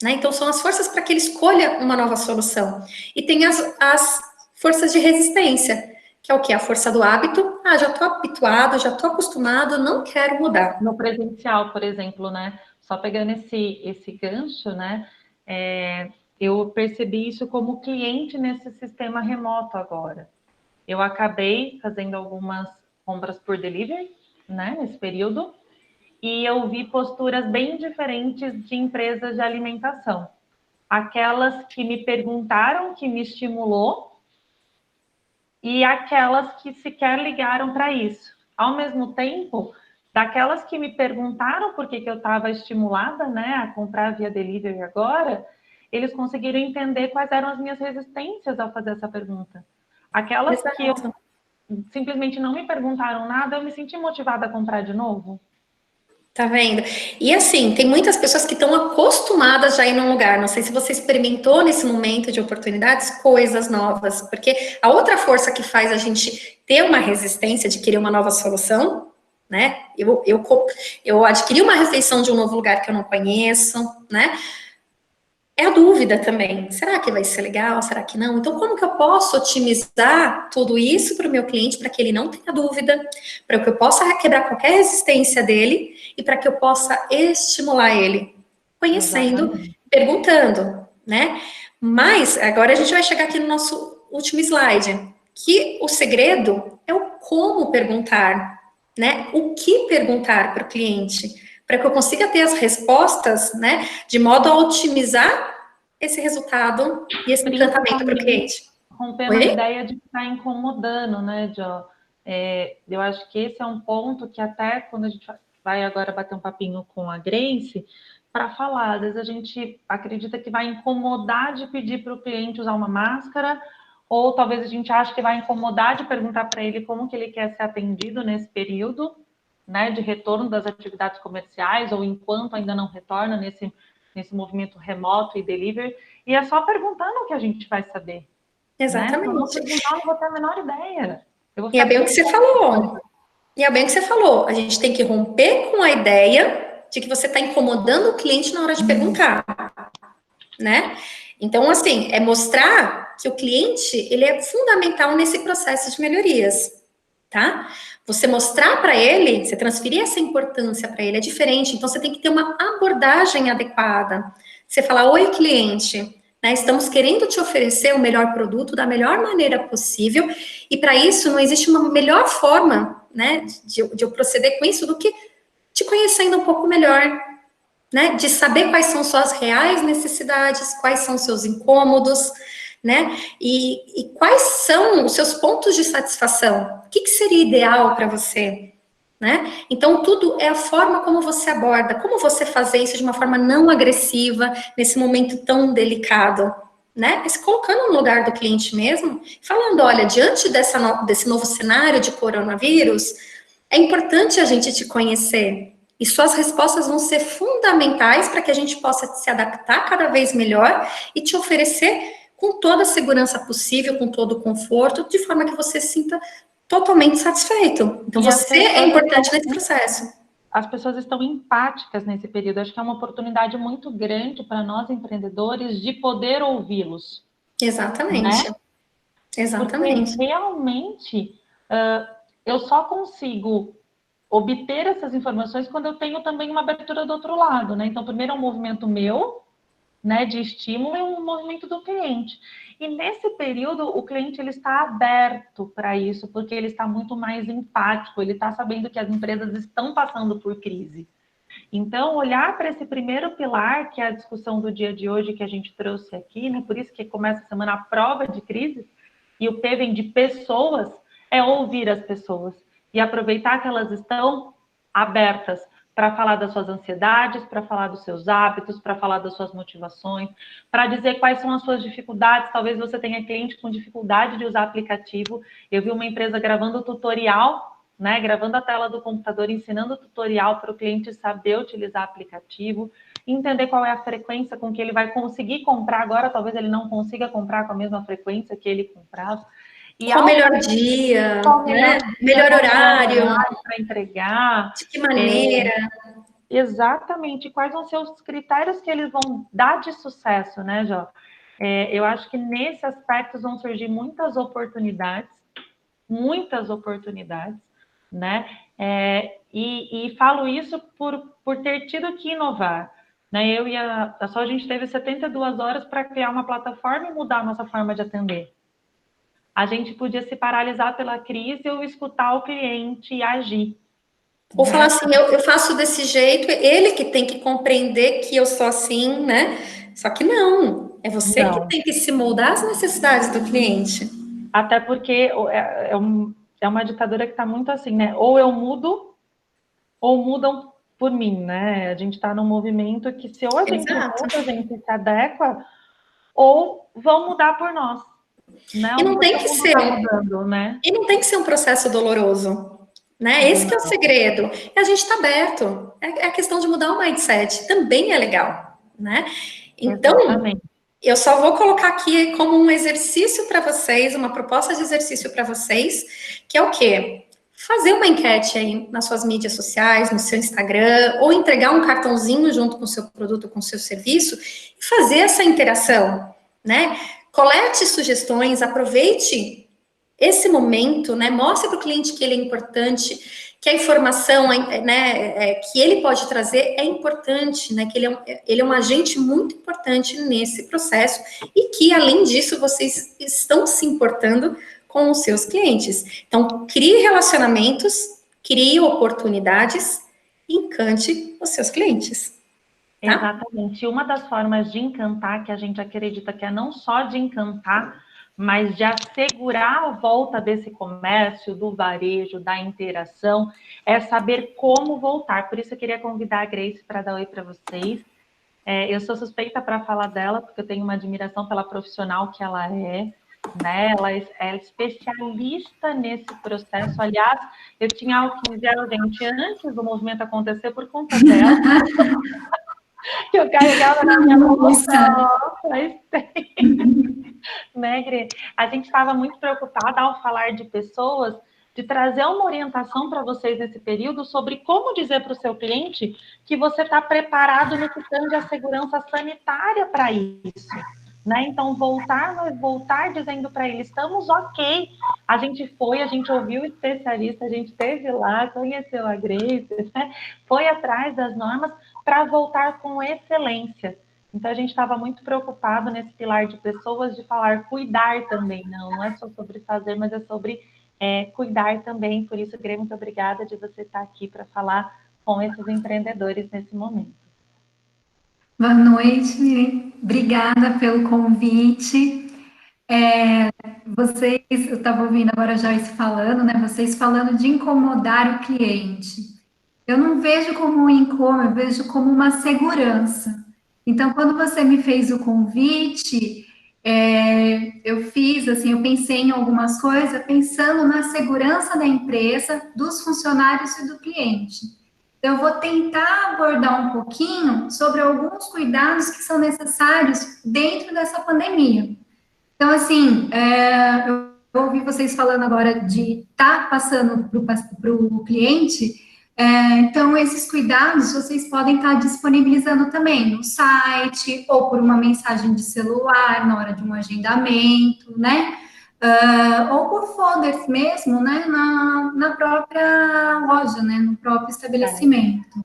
né? Então são as forças para que ele escolha uma nova solução. E tem as forças de resistência, que é o quê? A força do hábito. Já estou habituado, já estou acostumado, não quero mudar. No presencial, por exemplo, né? Só pegando esse gancho, né? Eu percebi isso como cliente nesse sistema remoto agora. Eu acabei fazendo algumas compras por delivery, né? Nesse período. E eu vi posturas bem diferentes de empresas de alimentação. Aquelas que me perguntaram, que me estimulou, e aquelas que sequer ligaram para isso. Ao mesmo tempo, daquelas que me perguntaram por que eu estava estimulada, né, a comprar via delivery agora, eles conseguiram entender quais eram as minhas resistências ao fazer essa pergunta. Aquelas que eu simplesmente não me perguntaram nada, eu me senti motivada a comprar de novo. Tá vendo? E assim, tem muitas pessoas que estão acostumadas já a ir num lugar. Não sei se você experimentou nesse momento de oportunidades coisas novas, porque a outra força que faz a gente ter uma resistência de querer uma nova solução, né? Eu adquiri uma refeição de um novo lugar que eu não conheço, né? É a dúvida também. Será que vai ser legal? Será que não? Então, como que eu posso otimizar tudo isso para o meu cliente, para que ele não tenha dúvida, para que eu possa quebrar qualquer resistência dele e para que eu possa estimular ele? Conhecendo, exatamente, perguntando, né? Mas, agora a gente vai chegar aqui no nosso último slide, que o segredo é o como perguntar, né? O que perguntar para o cliente, para que eu consiga ter as respostas, né, de modo a otimizar esse resultado e esse encantamento para o cliente. Rompendo a ideia de estar incomodando, né, Jo? Eu acho que esse é um ponto que até quando a gente vai agora bater um papinho com a Grace, para falar, às vezes a gente acredita que vai incomodar de pedir para o cliente usar uma máscara, ou talvez a gente ache que vai incomodar de perguntar para ele como que ele quer ser atendido nesse período, né, de retorno das atividades comerciais, ou enquanto ainda não retorna nesse movimento remoto e delivery, e é só perguntando que a gente vai saber. Exatamente. Né? Se eu não perguntar, eu não vou ter a menor ideia. E é bem o que você falou. E é bem o que você falou. A gente tem que romper com a ideia de que você está incomodando o cliente na hora de perguntar, né? Então, assim, é mostrar que o cliente, ele é fundamental nesse processo de melhorias, tá? Você mostrar para ele, você transferir essa importância para ele é diferente, então você tem que ter uma abordagem adequada. Você falar, oi cliente, né, estamos querendo te oferecer o melhor produto da melhor maneira possível, e para isso não existe uma melhor forma, né, de eu proceder com isso do que te conhecendo um pouco melhor, né, de saber quais são suas reais necessidades, quais são seus incômodos, né? E quais são os seus pontos de satisfação? O que seria ideal para você? Né? Então, tudo é a forma como você aborda, como você fazer isso de uma forma não agressiva, nesse momento tão delicado, né? Se colocando no lugar do cliente mesmo, falando, olha, diante desse novo cenário de coronavírus, é importante a gente te conhecer, E suas respostas vão ser fundamentais para que a gente possa se adaptar cada vez melhor e te oferecer com toda a segurança possível, com todo o conforto, de forma que você se sinta totalmente satisfeito. Então, você é importante nesse processo. As pessoas estão empáticas nesse período. Acho que é uma oportunidade muito grande para nós empreendedores de poder ouvi-los. Exatamente. Né? Exatamente. Porque realmente eu só consigo obter essas informações quando eu tenho também uma abertura do outro lado, né? Então, primeiro é um movimento meu, né, de estímulo, e um movimento do cliente. E nesse período, o cliente ele está aberto para isso, porque ele está muito mais empático, ele está sabendo que as empresas estão passando por crise. Então, olhar para esse primeiro pilar, que é a discussão do dia de hoje que a gente trouxe aqui, né? Por isso que começa a semana a prova de crise, e o P vem de pessoas, é ouvir as pessoas e aproveitar que elas estão abertas para falar das suas ansiedades, para falar dos seus hábitos, para falar das suas motivações, para dizer quais são as suas dificuldades. Talvez você tenha cliente com dificuldade de usar aplicativo. Eu vi uma empresa gravando tutorial, né, gravando a tela do computador, ensinando o tutorial para o cliente saber utilizar aplicativo, entender qual é a frequência com que ele vai conseguir comprar agora, talvez ele não consiga comprar com a mesma frequência que ele comprava. E qual o melhor dia, melhor horário para entregar. De que maneira. Exatamente. Quais vão ser os critérios que eles vão dar de sucesso, né, Jó? Eu acho que nesse aspecto vão surgir muitas oportunidades, né? E falo isso por ter tido que inovar. Né? Eu e a Sol, a gente teve 72 horas para criar uma plataforma e mudar a nossa forma de atender. A gente podia se paralisar pela crise ou escutar o cliente e agir. Ou falar assim, eu faço desse jeito, ele que tem que compreender que eu sou assim, né? Só que não, é você que tem que se moldar às necessidades do cliente. Até porque é uma ditadura que está muito assim, né? Ou eu mudo, ou mudam por mim, né? A gente está num movimento que se ou a gente muda, a gente se adequa, ou vão mudar por nós. Né? E não tem que ser mudando, né? E não tem que ser um processo doloroso, né? Esse que é o segredo. E a gente está aberto. É a questão de mudar o mindset. Também é legal, né? Então, exatamente. Eu só vou colocar aqui como um exercício para vocês, uma proposta de exercício para vocês, que é o quê? Fazer uma enquete aí nas suas mídias sociais, no seu Instagram, ou entregar um cartãozinho junto com o seu produto, com o seu serviço, e fazer essa interação, né? Colete sugestões, aproveite esse momento, né? Mostre para o cliente que ele é importante, que a informação, né, que ele pode trazer é importante, né? Que ele é um agente muito importante nesse processo e que, além disso, vocês estão se importando com os seus clientes. Então, crie relacionamentos, crie oportunidades, encante os seus clientes. Tá? Exatamente. Uma das formas de encantar, que a gente acredita que é não só de encantar, mas de assegurar a volta desse comércio, do varejo, da interação, é saber como voltar. Por isso eu queria convidar a Grace para dar oi para vocês. Eu sou suspeita para falar dela, porque eu tenho uma admiração pela profissional que ela é, né? Ela é especialista nesse processo. Aliás, eu tinha álcool em gel, gente, antes do movimento acontecer por conta dela. Que eu carregava na minha bolsa faz tempo. Né, Gre? A gente estava muito preocupada ao falar de pessoas, de trazer uma orientação para vocês nesse período sobre como dizer para o seu cliente que você está preparado no que tange a segurança sanitária para isso. Né? Então, voltar dizendo para ele, estamos ok. A gente foi, a gente ouviu o especialista, a gente esteve lá, conheceu a Grace, né? Foi atrás das normas para voltar com excelência. Então, a gente estava muito preocupado nesse pilar de pessoas, de falar cuidar também. Não é só sobre fazer, mas é sobre cuidar também. Por isso, Grê, muito obrigada de você estar aqui para falar com esses empreendedores nesse momento. Boa noite, Miriam. Obrigada pelo convite. Eu estava ouvindo agora a Joyce falando, né? Vocês falando de incomodar o cliente. Eu não vejo como um incômodo, eu vejo como uma segurança. Então, quando você me fez o convite, eu fiz assim, eu pensei em algumas coisas, pensando na segurança da empresa, dos funcionários e do cliente. Então, eu vou tentar abordar um pouquinho sobre alguns cuidados que são necessários dentro dessa pandemia. Então, assim, eu ouvi vocês falando agora de estar passando para o cliente, então, esses cuidados vocês podem estar disponibilizando também no site, ou por uma mensagem de celular, na hora de um agendamento, né? Ou por folders mesmo, né? Na própria loja, né? No próprio estabelecimento.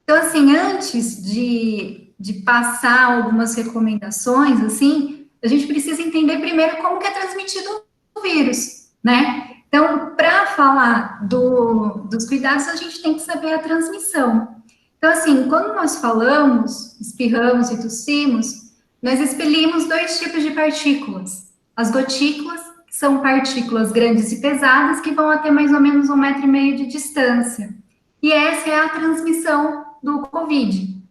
Então, assim, antes de passar algumas recomendações, assim, a gente precisa entender primeiro como que é transmitido o vírus, né? Então, para falar dos cuidados, a gente tem que saber a transmissão. Então, assim, quando nós falamos, espirramos e tossimos, nós expelimos dois tipos de partículas. As gotículas, que são partículas grandes e pesadas, que vão até mais ou menos 1,5 metro de distância. E essa é a transmissão do Covid.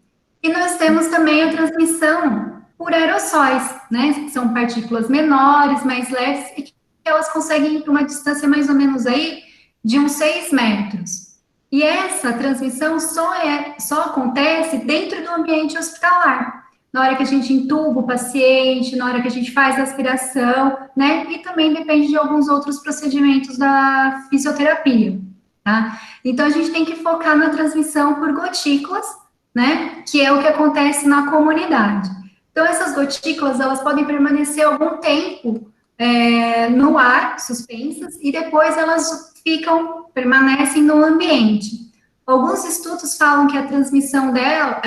E nós temos também a transmissão por aerossóis, né? Que são partículas menores, mais leves, e que elas conseguem ir para uma distância mais ou menos aí de uns 6 metros. E essa transmissão só acontece dentro do ambiente hospitalar. Na hora que a gente entuba o paciente, na hora que a gente faz a aspiração, né? E também depende de alguns outros procedimentos da fisioterapia, tá? Então, a gente tem que focar na transmissão por gotículas, né? Que é o que acontece na comunidade. Então, essas gotículas, elas podem permanecer algum tempo no ar, suspensas, e depois elas permanecem no ambiente. Alguns estudos falam que a transmissão dela,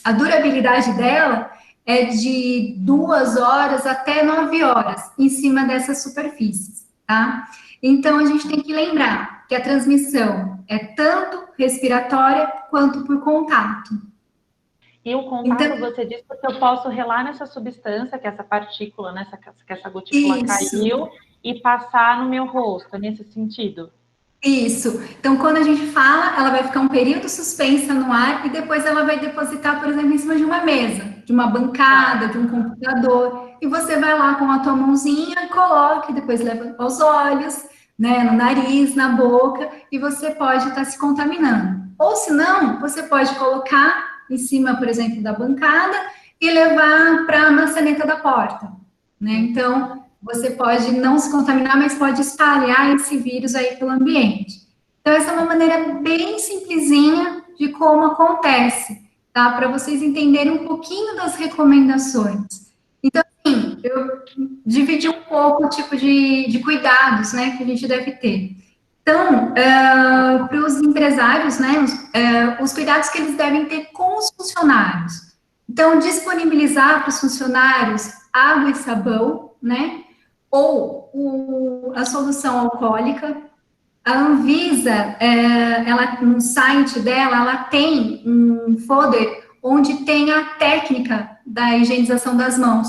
a durabilidade dela é de 2 horas até 9 horas em cima dessas superfícies, tá? Então, a gente tem que lembrar que a transmissão é tanto respiratória quanto por contato. E o contato, então, você diz porque eu posso relar nessa substância, que é essa partícula, né, que essa gotícula caiu, e passar no meu rosto, nesse sentido? Isso. Então, quando a gente fala, ela vai ficar um período suspensa no ar e depois ela vai depositar, por exemplo, em cima de uma mesa, de uma bancada, de um computador. E você vai lá com a tua mãozinha, coloca e depois leva aos olhos, né, no nariz, na boca, e você pode estar se contaminando. Ou se não, você pode colocar em cima, por exemplo, da bancada e levar para a maçaneta da porta, né? Então, você pode não se contaminar, mas pode espalhar esse vírus aí pelo ambiente. Então, essa é uma maneira bem simplesinha de como acontece, tá? Para vocês entenderem um pouquinho das recomendações. Então, assim, eu dividi um pouco o tipo de cuidados, né, que a gente deve ter. Então, para os empresários, né, os cuidados que eles devem ter com os funcionários. Então, disponibilizar para os funcionários água e sabão, né, ou a solução alcoólica. A Anvisa, ela, no site dela, ela tem um folder onde tem a técnica da higienização das mãos.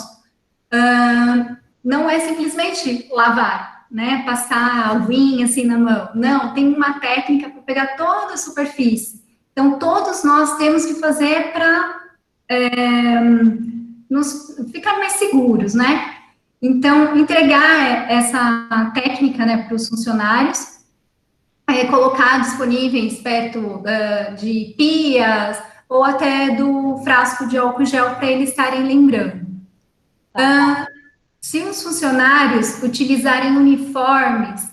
Não é simplesmente lavar, né, passar aguinha assim na mão. Não, tem uma técnica para pegar toda a superfície. Então, todos nós temos que fazer para ficar mais seguros, né? Então, entregar essa técnica, né, para os funcionários, colocar disponíveis perto de pias ou até do frasco de álcool gel para eles estarem lembrando. Se os funcionários utilizarem uniformes,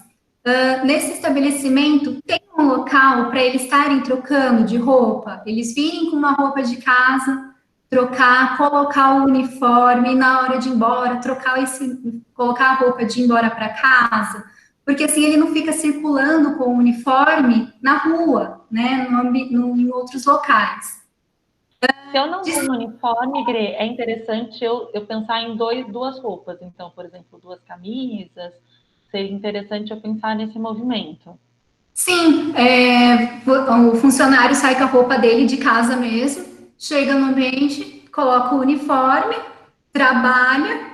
nesse estabelecimento tem um local para eles estarem trocando de roupa, eles virem com uma roupa de casa, trocar, colocar o uniforme, e na hora de ir embora, colocar a roupa de ir embora para casa, porque assim ele não fica circulando com o uniforme na rua, né, em outros locais. Se eu não tenho uniforme, Gre, é interessante eu pensar em duas roupas. Então, por exemplo, 2 camisas. Seria interessante eu pensar nesse movimento. Sim, o funcionário sai com a roupa dele de casa mesmo, chega no ambiente, coloca o uniforme, trabalha,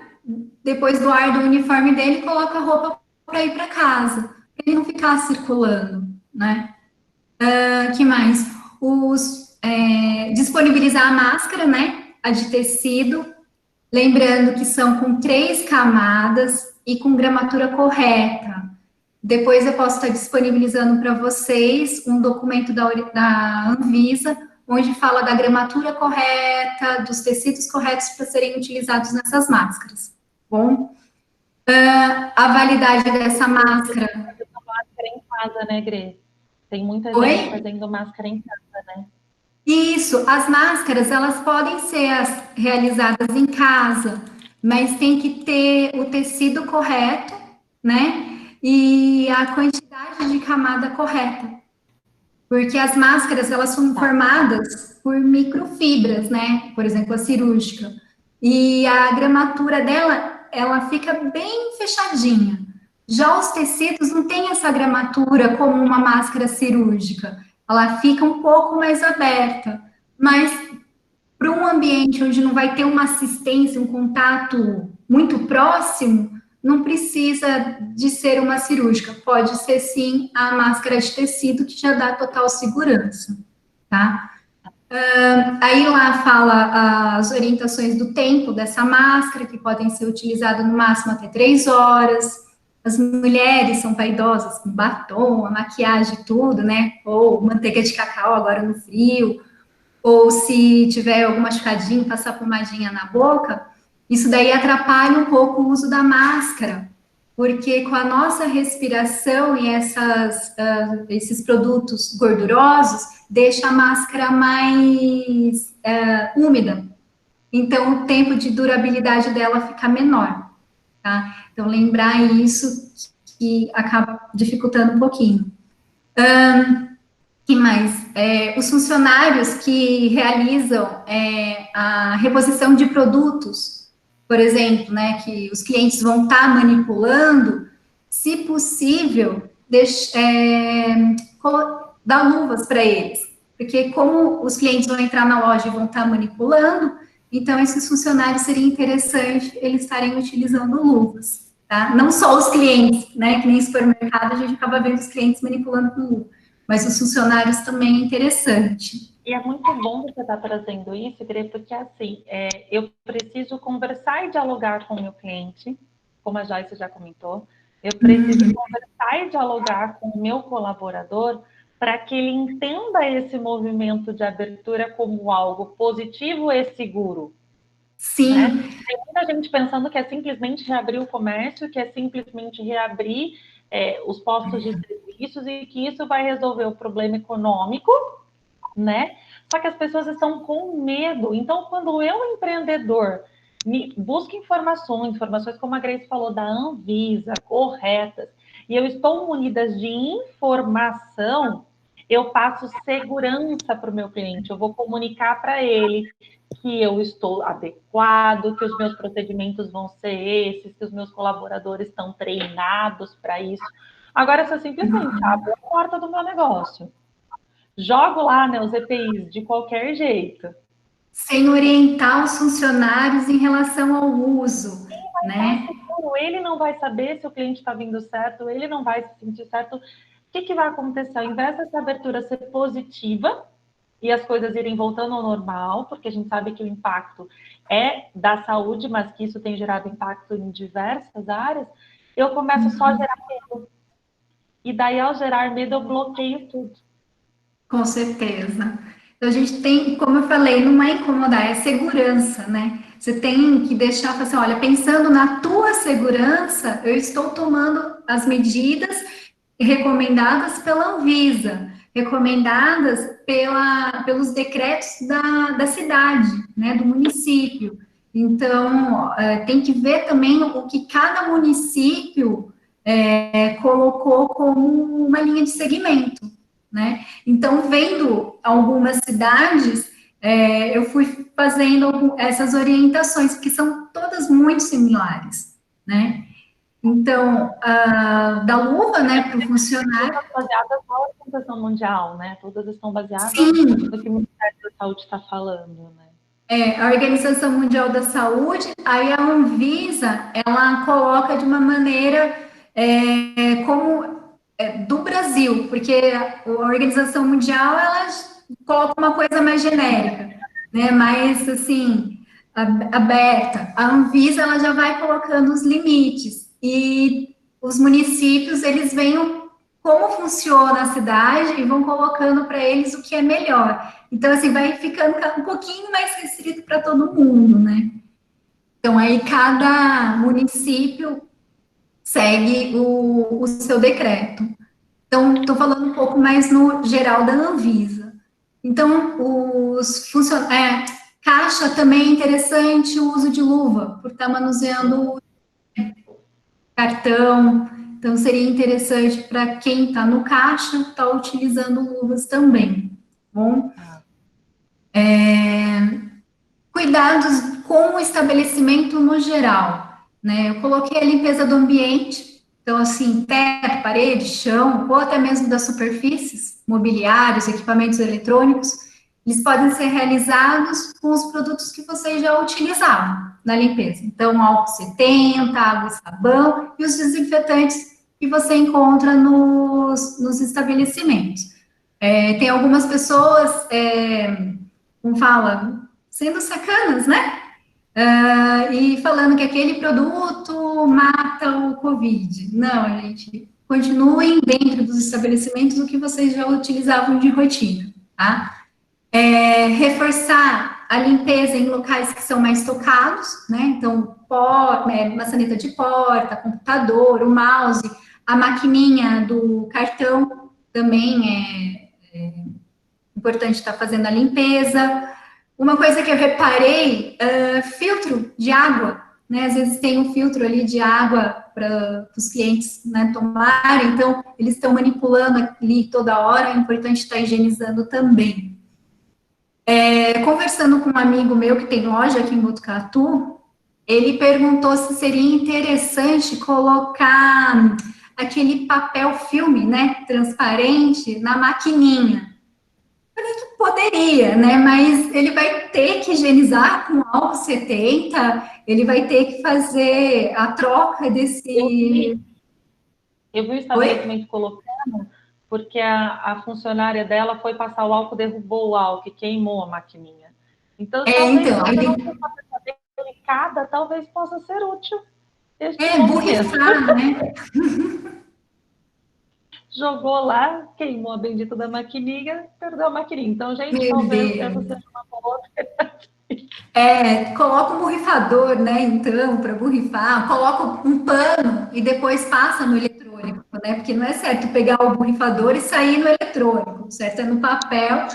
depois do ar do uniforme dele, coloca a roupa para ir para casa, para ele não ficar circulando, né? Que mais? Disponibilizar a máscara, né? A de tecido, lembrando que são com 3 camadas e com gramatura correta. Depois eu posso estar disponibilizando para vocês um documento da Anvisa, onde fala da gramatura correta, dos tecidos corretos para serem utilizados nessas máscaras. Bom, a validade dessa máscara... Máscara em casa, né, Gre? Tem muita Oi? gente fazendo máscara em casa, né? Isso, as máscaras, elas podem ser realizadas em casa, mas tem que ter o tecido correto, né? E a quantidade de camada correta. Porque as máscaras, elas são formadas por microfibras, né? Por exemplo, a cirúrgica. E a gramatura dela, ela fica bem fechadinha. Já os tecidos não tem essa gramatura como uma máscara cirúrgica. Ela fica um pouco mais aberta. Mas para um ambiente onde não vai ter uma assistência, um contato muito próximo, não precisa de ser uma cirúrgica, pode ser sim a máscara de tecido, que já dá total segurança, tá? Aí lá fala as orientações do tempo dessa máscara, que podem ser utilizadas no máximo até 3 horas. As mulheres são vaidosas com batom, a maquiagem, tudo, né? Ou manteiga de cacau agora no frio, ou se tiver algum machucadinho, passar pomadinha na boca. Isso daí atrapalha um pouco o uso da máscara, porque com a nossa respiração e esses produtos gordurosos, deixa a máscara mais úmida. Então, o tempo de durabilidade dela fica menor, tá? Então, lembrar isso que acaba dificultando um pouquinho. Que mais? Os funcionários que realizam a reposição de produtos, por exemplo, né, que os clientes vão estar manipulando, se possível, dar luvas para eles, porque como os clientes vão entrar na loja e vão estar manipulando, então esses funcionários seria interessante eles estarem utilizando luvas, tá? Não só os clientes, né, que nem supermercado, a gente acaba vendo os clientes manipulando com luva, mas os funcionários também é interessante. E é muito bom você estar trazendo isso, Gre, porque assim, eu preciso conversar e dialogar com o meu cliente, como a Joyce já comentou, eu preciso conversar e dialogar com o meu colaborador para que ele entenda esse movimento de abertura como algo positivo e seguro. Sim. Né? Tem muita gente pensando que é simplesmente reabrir o comércio, que é simplesmente reabrir os postos de serviços e que isso vai resolver o problema econômico, né? Só que as pessoas estão com medo. Então, quando o empreendedor busca informações como a Grace falou, da Anvisa, corretas, e eu estou munida de informação, eu passo segurança para o meu cliente. Eu vou comunicar para ele que eu estou adequado, que os meus procedimentos vão ser esses, que os meus colaboradores estão treinados para isso. Agora, se eu simplesmente abro a porta do meu negócio, jogo lá, né, os EPIs de qualquer jeito. Sem orientar os funcionários em relação ao uso, né? Ele não vai saber se o cliente está vindo certo, ele não vai se sentir certo. O que vai acontecer? Ao invés dessa abertura ser positiva e as coisas irem voltando ao normal, porque a gente sabe que o impacto é da saúde, mas que isso tem gerado impacto em diversas áreas, eu começo só a gerar medo. E daí, ao gerar medo, eu bloqueio tudo. Com certeza. Então, a gente tem, como eu falei, não é incomodar, é segurança, né? Você tem que deixar, assim, olha, pensando na tua segurança, eu estou tomando as medidas recomendadas pela Anvisa, recomendadas pelos decretos da cidade, né, do município. Então, tem que ver também o que cada município colocou como uma linha de segmento, né? Então, vendo algumas cidades, eu fui fazendo essas orientações, que são todas muito similares, né? Então, da luva, né, para o funcionário... Baseadas na Organização Mundial, né? Todas estão baseadas Sim. no que o Ministério da Saúde está falando, né? A Organização Mundial da Saúde, aí a Anvisa, ela coloca de uma maneira como do Brasil, porque a Organização Mundial, ela coloca uma coisa mais genérica, né, mais, assim, aberta. A Anvisa, ela já vai colocando os limites, e os municípios, eles veem como funciona a cidade e vão colocando para eles o que é melhor. Então, assim, vai ficando um pouquinho mais restrito para todo mundo, né? Então, aí cada município segue o seu decreto. Então, estou falando um pouco mais no geral da Anvisa. Então, os funcionários... caixa também é interessante o uso de luva, por estar manuseando cartão. Então, seria interessante para quem está no caixa estar utilizando luvas também. Bom, cuidados com o estabelecimento no geral, né? Eu coloquei a limpeza do ambiente, então, assim, teto, parede, chão, ou até mesmo das superfícies, mobiliários, equipamentos eletrônicos, eles podem ser realizados com os produtos que vocês já utilizavam na limpeza. Então, álcool 70, água e sabão e os desinfetantes que você encontra nos estabelecimentos. Tem algumas pessoas, como fala, sendo sacanas, né? E falando que aquele produto mata o Covid. Não, gente, continuem dentro dos estabelecimentos o que vocês já utilizavam de rotina, tá? Reforçar a limpeza em locais que são mais tocados, né? Então, maçaneta de porta, computador, o mouse, a maquininha do cartão também é importante estar fazendo a limpeza. Uma coisa que eu reparei, filtro de água, né? Às vezes tem um filtro ali de água para os clientes, né, tomarem, então eles estão manipulando ali toda hora, é importante estar higienizando também. Conversando com um amigo meu que tem loja aqui em Botucatu, ele perguntou se seria interessante colocar aquele papel filme, né, transparente, na maquininha. Eu falei que poderia, né, mas ele vai ter que higienizar com álcool 70, ele vai ter que fazer a troca desse... Eu vi o estabelecimento colocando, porque a funcionária dela foi passar o álcool, derrubou o álcool e queimou a maquininha. Então, talvez delicada, talvez possa ser útil. Borrifar, né? Jogou lá, queimou a bendita da maquininha, perdeu a maquininha. Então, gente, talvez essa seja uma boa alternativa. Coloca um borrifador, né, então, para borrifar, coloca um pano e depois passa no eletrônico, né, porque não é certo pegar o borrifador e sair no eletrônico, certo? É no papel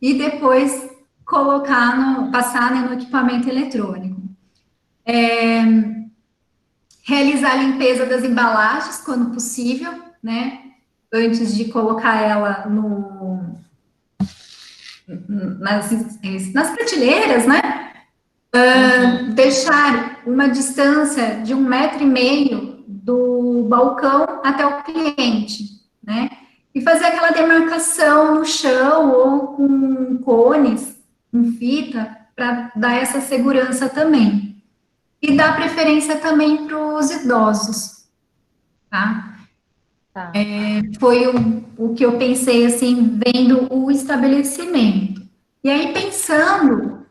e depois passar, né, no equipamento eletrônico. Realizar a limpeza das embalagens, quando possível, né, antes de colocar ela nas prateleiras, né? Deixar uma distância de 1,5 m do balcão até o cliente, né? E fazer aquela demarcação no chão ou com cones, com fita, para dar essa segurança também. E dar preferência também para os idosos, tá? Foi o que eu pensei, assim, vendo o estabelecimento. E aí, pensando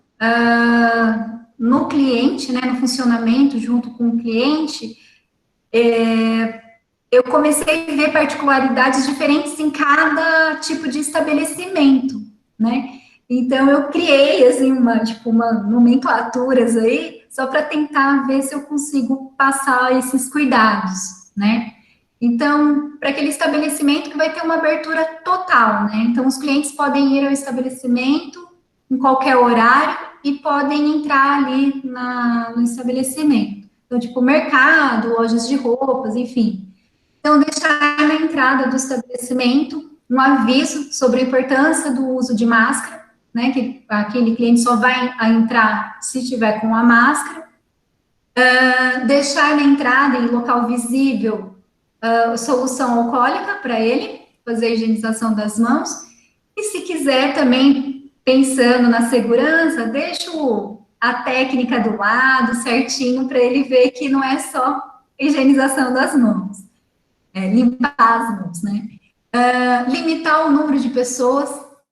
no cliente, né, no funcionamento junto com o cliente, eu comecei a ver particularidades diferentes em cada tipo de estabelecimento, né? Então, eu criei, assim, uma nomenclaturas aí, só para tentar ver se eu consigo passar esses cuidados, né? Então, para aquele estabelecimento que vai ter uma abertura total, né? Então, os clientes podem ir ao estabelecimento em qualquer horário e podem entrar ali no estabelecimento. Então, tipo, mercado, lojas de roupas, enfim. Então, deixar na entrada do estabelecimento um aviso sobre a importância do uso de máscara, né? Que aquele cliente só vai entrar se tiver com a máscara. Deixar na entrada, em local visível, solução alcoólica para ele, fazer a higienização das mãos, e se quiser também, pensando na segurança, deixa a técnica do lado, certinho, para ele ver que não é só higienização das mãos, limpar as mãos, né? Limitar o número de pessoas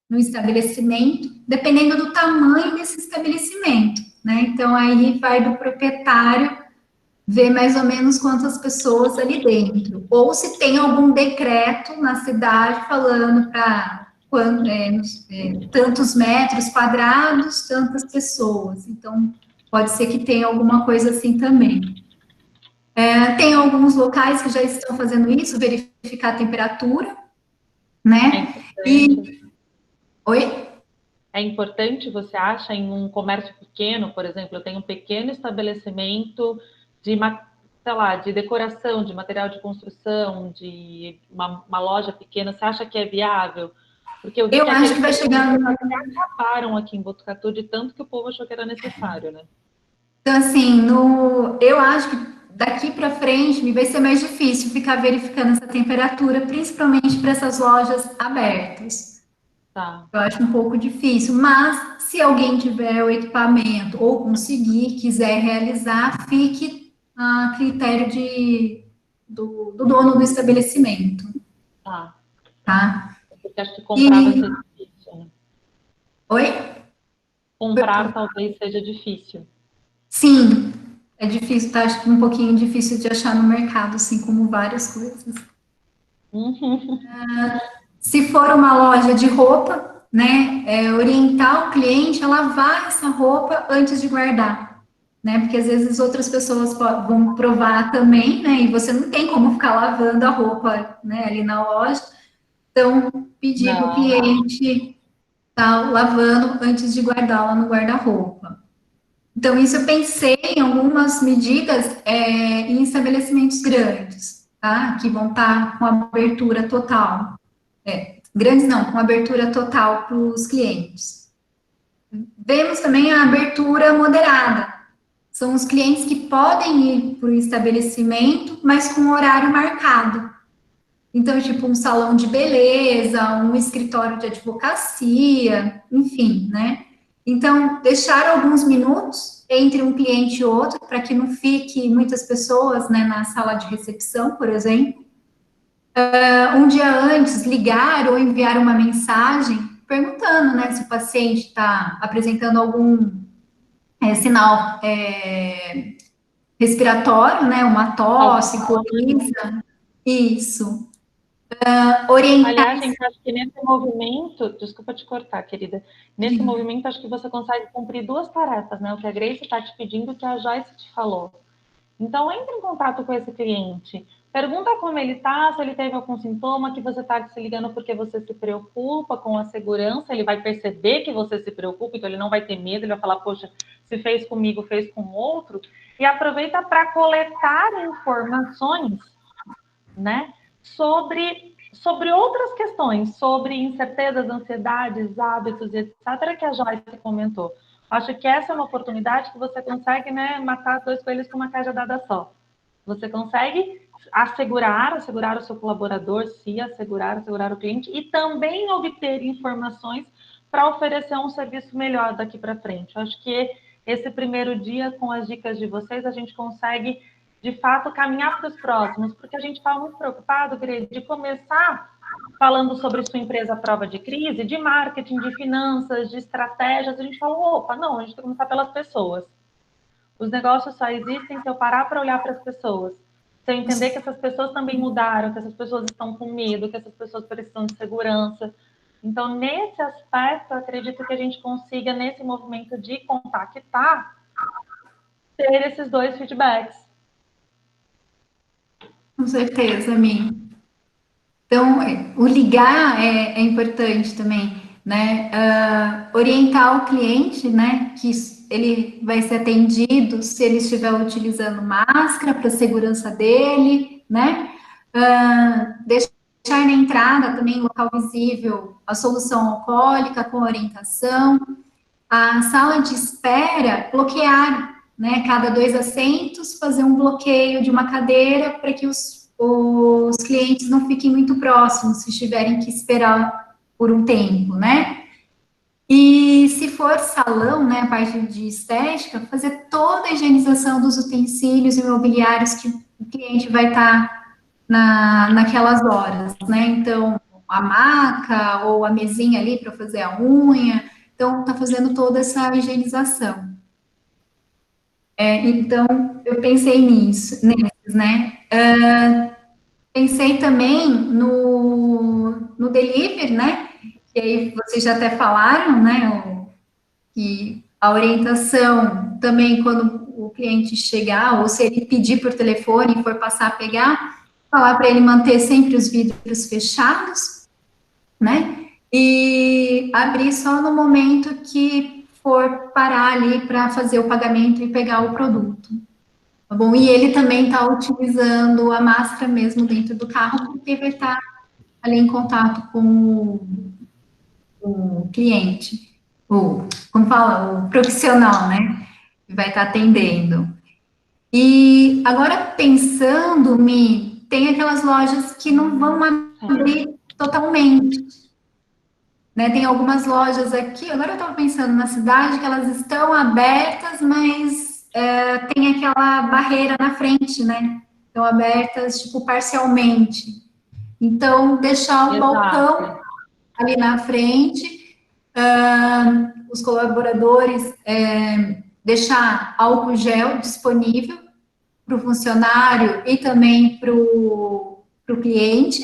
no estabelecimento, dependendo do tamanho desse estabelecimento, né? Então, aí vai do proprietário ver mais ou menos quantas pessoas ali dentro, ou se tem algum decreto na cidade falando para tantos metros quadrados, tantas pessoas. Então, pode ser que tenha alguma coisa assim também. Tem alguns locais que já estão fazendo isso, verificar a temperatura, né? Oi? É importante, você acha, em um comércio pequeno, por exemplo, eu tenho um pequeno estabelecimento de, sei lá, de decoração, de material de construção, de uma loja pequena, você acha que é viável? Porque eu vi que acho que vai chegar... acabaram aqui em Botucatu de tanto que o povo achou que era necessário, né? Então, assim, eu acho que daqui para frente vai ser mais difícil ficar verificando essa temperatura, principalmente para essas lojas abertas. Tá. Eu acho um pouco difícil, mas se alguém tiver o equipamento ou conseguir, quiser realizar, fique a critério do dono do estabelecimento. Tá? Porque acho que comprar vai ser difícil, né? Oi? Comprar talvez seja difícil. Sim, é difícil, tá? Acho que um pouquinho difícil de achar no mercado, assim como várias coisas. Se for uma loja de roupa, né, orientar o cliente a lavar essa roupa antes de guardar, né, porque às vezes outras pessoas vão provar também, né, e você não tem como ficar lavando a roupa, né, ali na loja, então pedir para o cliente estar lavando antes de guardá-la no guarda-roupa. Então, isso eu pensei em algumas medidas em estabelecimentos grandes, tá, que vão estar com abertura total. Grandes não, com abertura total para os clientes. Vemos também a abertura moderada. São os clientes que podem ir para o estabelecimento, mas com horário marcado. Então, tipo, um salão de beleza, um escritório de advocacia, enfim, né? Então, deixar alguns minutos entre um cliente e outro, para que não fique muitas pessoas, né, na sala de recepção, por exemplo. Um dia antes, ligar ou enviar uma mensagem perguntando, né, se o paciente está apresentando algum sinal respiratório, né, uma tosse, coriza, isso. Orientar... Aliás, gente, acho que nesse movimento, desculpa te cortar, querida, nesse movimento acho que você consegue cumprir duas tarefas, né, o que a Grace está te pedindo, o que a Joyce te falou. Então, entre em contato com esse cliente, pergunta como ele está, se ele teve algum sintoma, que você está se ligando porque você se preocupa com a segurança, ele vai perceber que você se preocupa, então ele não vai ter medo, ele vai falar, poxa, se fez comigo, fez com outro, e aproveita para coletar informações, né, sobre outras questões, sobre incertezas, ansiedades, hábitos, etc., que a Joyce comentou. Acho que essa é uma oportunidade que você consegue, né, matar dois coelhos com uma cajadada só. Você consegue assegurar o seu colaborador, assegurar o cliente e também obter informações para oferecer um serviço melhor daqui para frente. Eu acho que esse primeiro dia, com as dicas de vocês, a gente consegue, de fato, caminhar para os próximos, porque a gente está muito preocupado, Grace, de começar falando sobre sua empresa à prova de crise, de marketing, de finanças, de estratégias, a gente fala, opa, não, a gente tem que começar pelas pessoas. Os negócios só existem se eu parar para olhar para as pessoas, se eu entender que essas pessoas também mudaram, que essas pessoas estão com medo, que essas pessoas precisam de segurança. Então, nesse aspecto, eu acredito que a gente consiga, nesse movimento de contactar, ter esses dois feedbacks. Com certeza, Mi. Então, o ligar é importante também, né? Orientar o cliente, né? Que ele vai ser atendido se ele estiver utilizando máscara para a segurança dele, né? Deixar na entrada também, local visível, a solução alcoólica com orientação. A sala de espera, bloquear, né? Cada 2 assentos, fazer um bloqueio de uma cadeira para que os clientes não fiquem muito próximos, se tiverem que esperar por um tempo, né? E se for salão, né, a parte de estética, fazer toda a higienização dos utensílios imobiliários que o cliente vai estar naquelas horas, né? Então, a maca ou a mesinha ali para fazer a unha. Então, tá fazendo toda essa higienização. Então, eu pensei nesses, né? Pensei também no delivery, né? Que aí vocês já até falaram, né? Que a orientação também, quando o cliente chegar, ou se ele pedir por telefone e for passar a pegar, falar para ele manter sempre os vidros fechados, né? E abrir só no momento que for parar ali para fazer o pagamento e pegar o produto. Tá bom? E ele também está utilizando a máscara mesmo dentro do carro, porque vai estar ali em contato com o cliente, como fala, o profissional, né? Que vai estar atendendo. E agora pensando, tem aquelas lojas que não vão abrir totalmente, né? Tem algumas lojas aqui, agora eu estava pensando na cidade que elas estão abertas, mas tem aquela barreira na frente, né? Estão abertas, tipo, parcialmente. Então, deixar o balcão ali na frente, os colaboradores deixar álcool gel disponível para o funcionário e também para o cliente,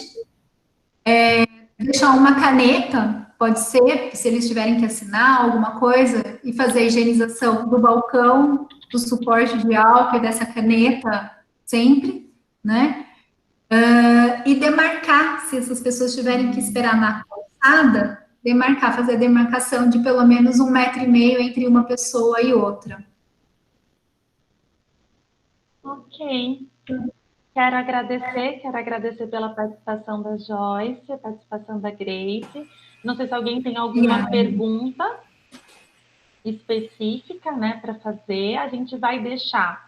deixar uma caneta, pode ser, se eles tiverem que assinar alguma coisa, e fazer a higienização do balcão, do suporte de álcool e dessa caneta sempre, né? E demarcar, se essas pessoas tiverem que esperar na calçada, demarcar, fazer a demarcação de pelo menos 1,5 m entre uma pessoa e outra. Ok. Quero agradecer pela participação da Joyce, a participação da Grace. Não sei se alguém tem alguma pergunta específica, né, para fazer. A gente vai deixar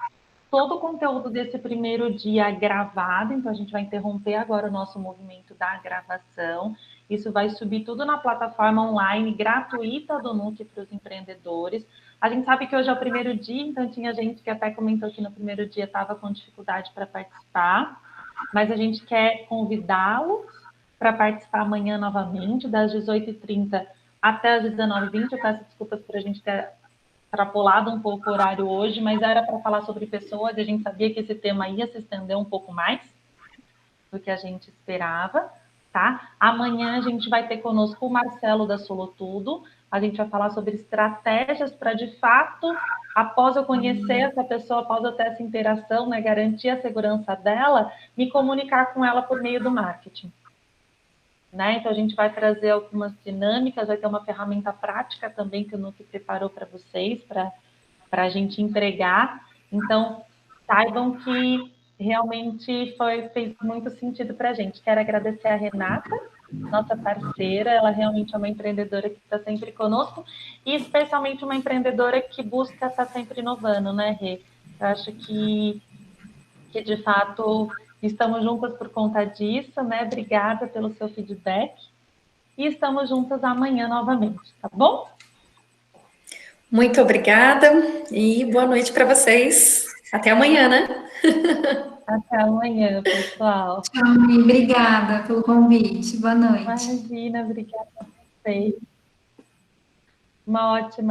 todo o conteúdo desse primeiro dia gravado, então a gente vai interromper agora o nosso movimento da gravação. Isso vai subir tudo na plataforma online gratuita do NUC para os empreendedores. A gente sabe que hoje é o primeiro dia, então tinha gente que até comentou que no primeiro dia estava com dificuldade para participar, mas a gente quer convidá-los para participar amanhã novamente, das 18h30 até as 19h20. Eu peço desculpas por a gente ter extrapolado um pouco o horário hoje, mas era para falar sobre pessoas, e a gente sabia que esse tema ia se estender um pouco mais do que a gente esperava, tá? Amanhã a gente vai ter conosco o Marcelo da Solotudo, a gente vai falar sobre estratégias para, de fato, após eu conhecer essa pessoa, após eu ter essa interação, né, garantir a segurança dela, me comunicar com ela por meio do marketing. Né? Então, a gente vai trazer algumas dinâmicas, vai ter uma ferramenta prática também que o NUC preparou para vocês, para a gente entregar. Então, saibam que realmente fez muito sentido para a gente. Quero agradecer a Renata, nossa parceira, ela realmente é uma empreendedora que está sempre conosco, e especialmente uma empreendedora que busca estar sempre inovando, né, Rê? Eu acho que de fato estamos juntas por conta disso, né? Obrigada pelo seu feedback. E estamos juntas amanhã novamente, tá bom? Muito obrigada e boa noite para vocês. Até amanhã, né? Até amanhã, pessoal. Tchau, obrigada pelo convite. Boa noite. Imagina, obrigada a vocês. Uma ótima